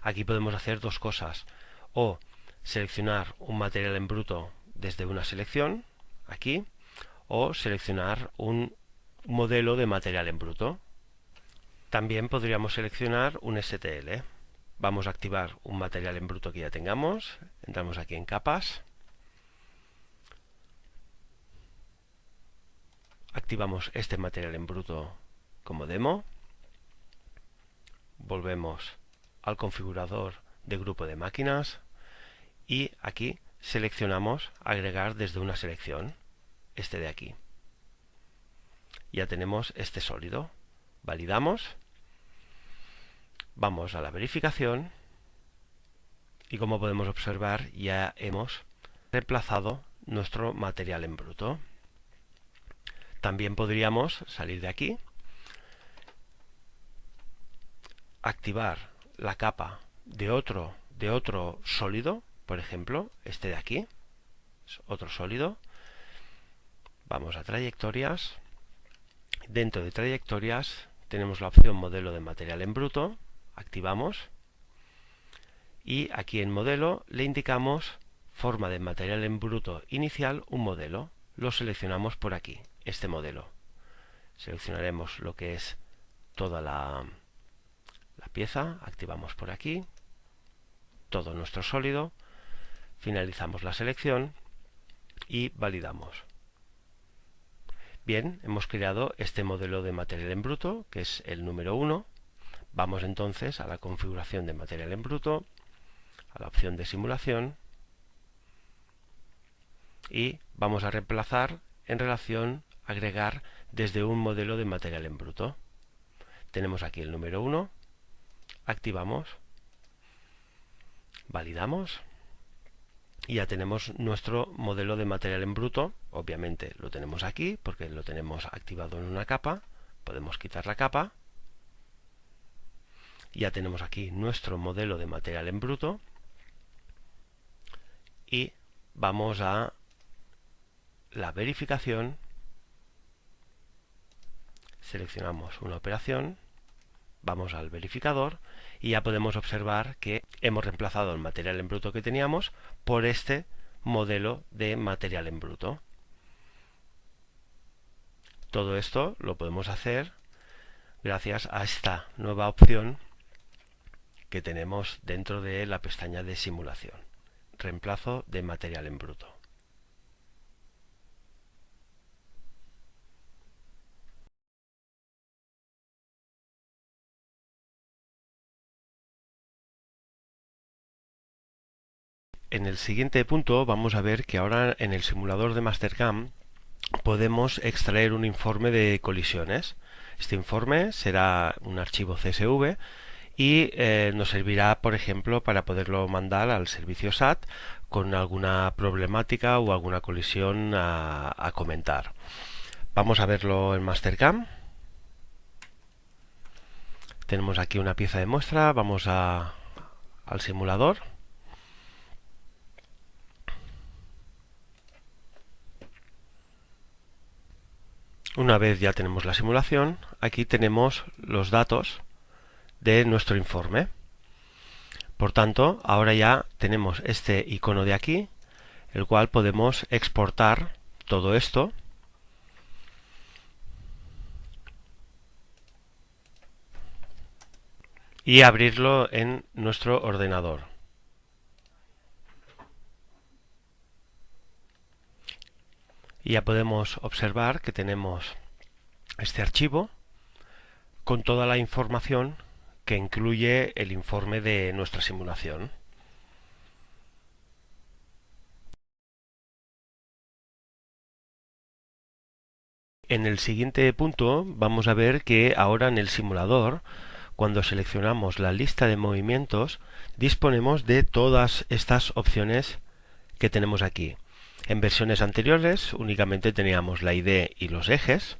Aquí podemos hacer dos cosas, o seleccionar un material en bruto desde una selección, aquí, o seleccionar un modelo de material en bruto. También podríamos seleccionar un STL. Vamos a activar un material en bruto que ya tengamos. Entramos aquí en capas. Activamos este material en bruto como demo. Volvemos al configurador de grupo de máquinas y aquí seleccionamos agregar desde una selección, este de aquí. Ya tenemos este sólido. Validamos, vamos a la verificación y como podemos observar ya hemos reemplazado nuestro material en bruto. También podríamos salir de aquí, activar la capa de otro sólido, por ejemplo, este de aquí, es otro sólido. Vamos a trayectorias. Dentro de trayectorias tenemos la opción modelo de material en bruto, activamos y aquí en modelo le indicamos forma de material en bruto inicial un modelo. Lo seleccionamos por aquí, este modelo. Seleccionaremos lo que es toda la pieza, activamos por aquí todo nuestro sólido, finalizamos la selección y validamos. Bien, hemos creado este modelo de material en bruto, que es el número 1. Vamos entonces a la configuración de material en bruto, a la opción de simulación, y vamos a reemplazar en relación agregar desde un modelo de material en bruto. Tenemos aquí el número 1, activamos, validamos y ya tenemos nuestro modelo de material en bruto. Obviamente lo tenemos aquí porque lo tenemos activado en una capa. Podemos quitar la capa. Ya tenemos aquí nuestro modelo de material en bruto y vamos a la verificación. Seleccionamos una operación, vamos al verificador y ya podemos observar que hemos reemplazado el material en bruto que teníamos por este modelo de material en bruto. Todo esto lo podemos hacer gracias a esta nueva opción que tenemos dentro de la pestaña de simulación, reemplazo de material en bruto. En el siguiente punto vamos a ver que ahora en el simulador de Mastercam podemos extraer un informe de colisiones. Este informe será un archivo CSV y nos servirá, por ejemplo, para poderlo mandar al servicio SAT con alguna problemática o alguna colisión a comentar. Vamos a verlo en Mastercam. Tenemos aquí una pieza de muestra, vamos al simulador. Una vez ya tenemos la simulación, aquí tenemos los datos de nuestro informe. Por tanto, ahora ya tenemos este icono de aquí, el cual podemos exportar todo esto y abrirlo en nuestro ordenador. Y ya podemos observar que tenemos este archivo con toda la información que incluye el informe de nuestra simulación. En el siguiente punto vamos a ver que ahora en el simulador, cuando seleccionamos la lista de movimientos, disponemos de todas estas opciones que tenemos aquí. En versiones anteriores únicamente teníamos la ID y los ejes,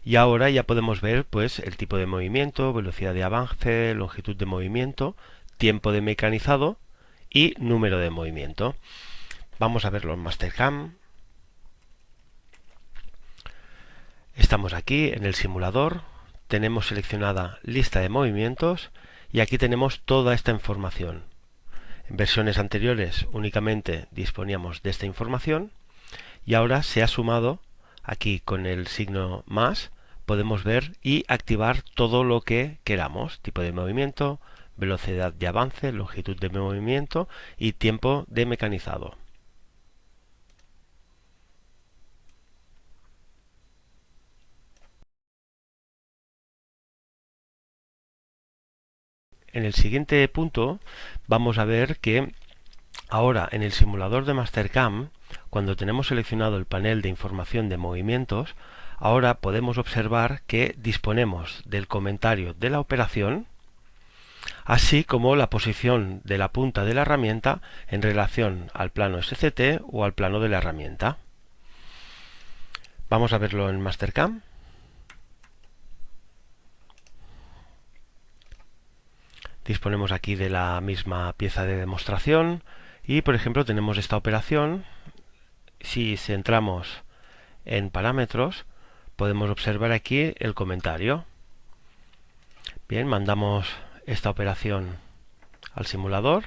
y ahora ya podemos ver pues el tipo de movimiento, velocidad de avance, longitud de movimiento, tiempo de mecanizado y número de movimiento. Vamos a verlo en Mastercam. Estamos aquí en el simulador, tenemos seleccionada lista de movimientos y aquí tenemos toda esta información. En versiones anteriores únicamente disponíamos de esta información y ahora se ha sumado aquí con el signo más, podemos ver y activar todo lo que queramos, tipo de movimiento, velocidad de avance, longitud de movimiento y tiempo de mecanizado. En el siguiente punto vamos a ver que ahora en el simulador de Mastercam, cuando tenemos seleccionado el panel de información de movimientos, ahora podemos observar que disponemos del comentario de la operación, así como la posición de la punta de la herramienta en relación al plano SCT o al plano de la herramienta. Vamos a verlo en Mastercam. Disponemos aquí de la misma pieza de demostración y, por ejemplo, tenemos esta operación. Si centramos en parámetros, podemos observar aquí el comentario. Bien, mandamos esta operación al simulador.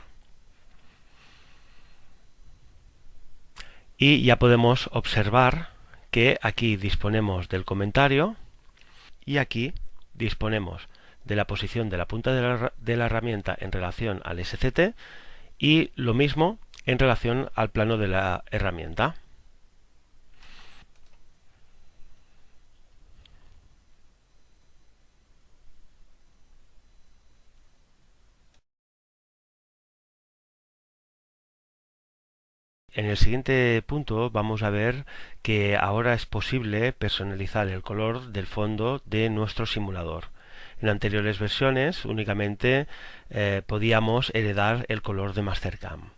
Y ya podemos observar que aquí disponemos del comentario y aquí disponemos de la posición de la punta de la herramienta en relación al SCT y lo mismo en relación al plano de la herramienta. En el siguiente punto vamos a ver que ahora es posible personalizar el color del fondo de nuestro simulador. En anteriores versiones únicamente podíamos heredar el color de Mastercam.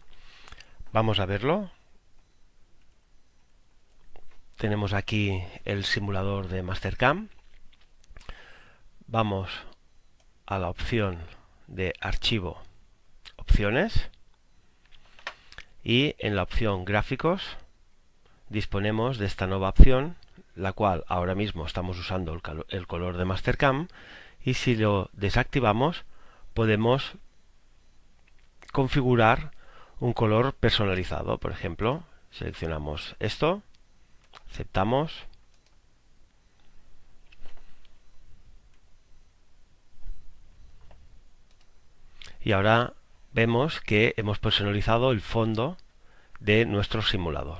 Vamos a verlo. Tenemos aquí el simulador de Mastercam. Vamos a la opción de Archivo, Opciones, y en la opción Gráficos disponemos de esta nueva opción, la cual ahora mismo estamos usando el color de Mastercam, y si lo desactivamos podemos configurar un color personalizado. Por ejemplo, seleccionamos esto, aceptamos, y ahora vemos que hemos personalizado el fondo de nuestro simulador.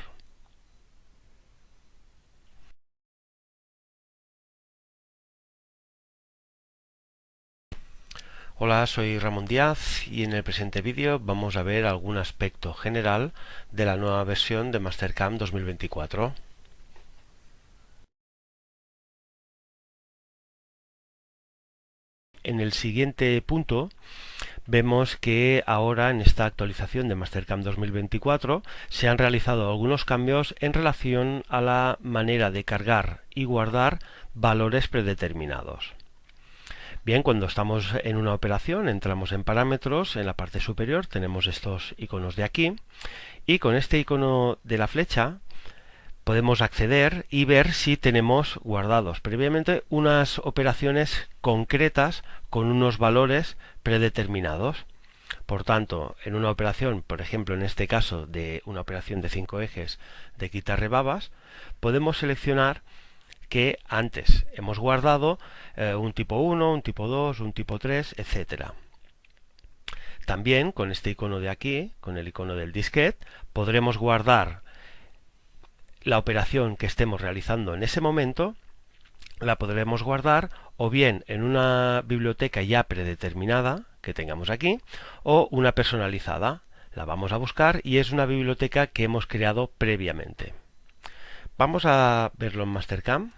Hola, soy Ramón Díaz y en el presente vídeo vamos a ver algún aspecto general de la nueva versión de Mastercam 2024. En el siguiente punto vemos que ahora en esta actualización de Mastercam 2024 se han realizado algunos cambios en relación a la manera de cargar y guardar valores predeterminados. Bien, cuando estamos en una operación entramos en parámetros, en la parte superior tenemos estos iconos de aquí y con este icono de la flecha podemos acceder y ver si tenemos guardados previamente unas operaciones concretas con unos valores predeterminados. Por tanto, en una operación, por ejemplo en este caso de una operación de 5 ejes de quitar rebabas, podemos seleccionar que antes hemos guardado un tipo 1, un tipo 2, un tipo 3, etc. También con este icono de aquí, con el icono del disquete, podremos guardar la operación que estemos realizando en ese momento, la podremos guardar o bien en una biblioteca ya predeterminada que tengamos aquí o una personalizada. La vamos a buscar y es una biblioteca que hemos creado previamente. Vamos a verlo en Mastercam.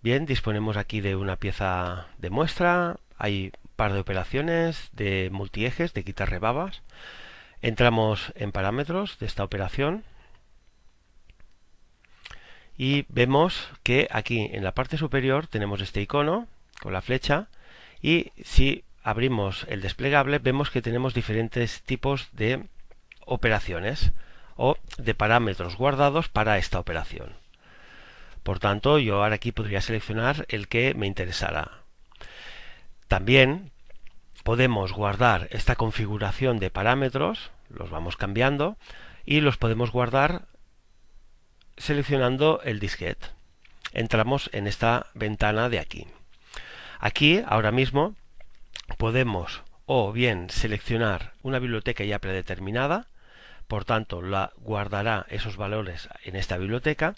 Bien, disponemos aquí de una pieza de muestra, hay un par de operaciones de multiejes, de quitar rebabas. Entramos en parámetros de esta operación y vemos que aquí en la parte superior tenemos este icono con la flecha y si abrimos el desplegable vemos que tenemos diferentes tipos de operaciones o de parámetros guardados para esta operación. Por tanto, yo ahora aquí podría seleccionar el que me interesara. También podemos guardar esta configuración de parámetros, los vamos cambiando, y los podemos guardar seleccionando el disquete. Entramos en esta ventana de aquí. Aquí, ahora mismo, podemos o bien seleccionar una biblioteca ya predeterminada, por tanto la guardará esos valores en esta biblioteca,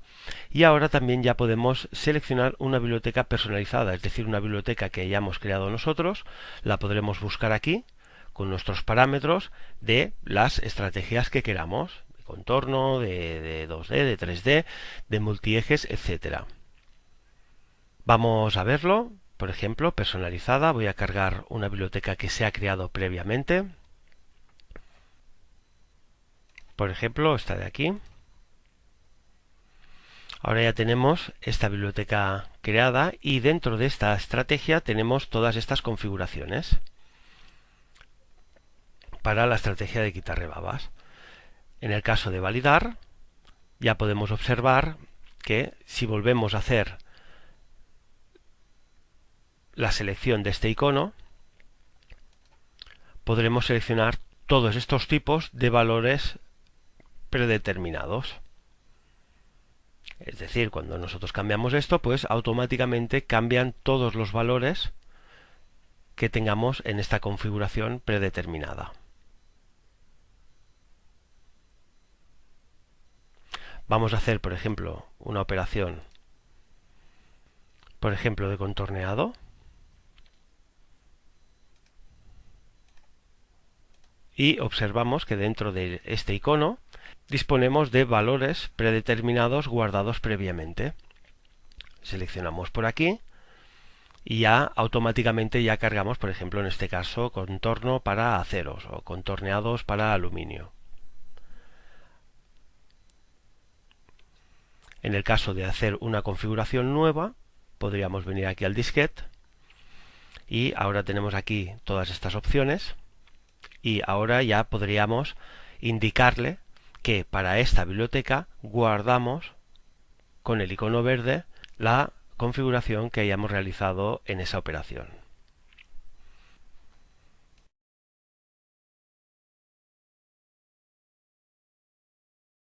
y ahora también ya podemos seleccionar una biblioteca personalizada, es decir, una biblioteca que hayamos creado nosotros, la podremos buscar aquí con nuestros parámetros de las estrategias que queramos, de contorno, de 2D, de 3D, de multiejes, etcétera. Vamos a verlo, por ejemplo, personalizada, voy a cargar una biblioteca que se ha creado previamente. Por ejemplo, esta de aquí. Ahora ya tenemos esta biblioteca creada y dentro de esta estrategia tenemos todas estas configuraciones para la estrategia de quitar rebabas. En el caso de validar, ya podemos observar que si volvemos a hacer la selección de este icono, podremos seleccionar todos estos tipos de valores predeterminados. Es decir, cuando nosotros cambiamos esto, pues automáticamente cambian todos los valores que tengamos en esta configuración predeterminada. Vamos a hacer, por ejemplo, una operación, por ejemplo, de contorneado. Y observamos que dentro de este icono disponemos de valores predeterminados guardados previamente. Seleccionamos por aquí y ya automáticamente ya cargamos, por ejemplo, en este caso, contorno para aceros o contorneados para aluminio. En el caso de hacer una configuración nueva, podríamos venir aquí al disquete y ahora tenemos aquí todas estas opciones y ahora ya podríamos indicarle que para esta biblioteca guardamos con el icono verde la configuración que hayamos realizado en esa operación.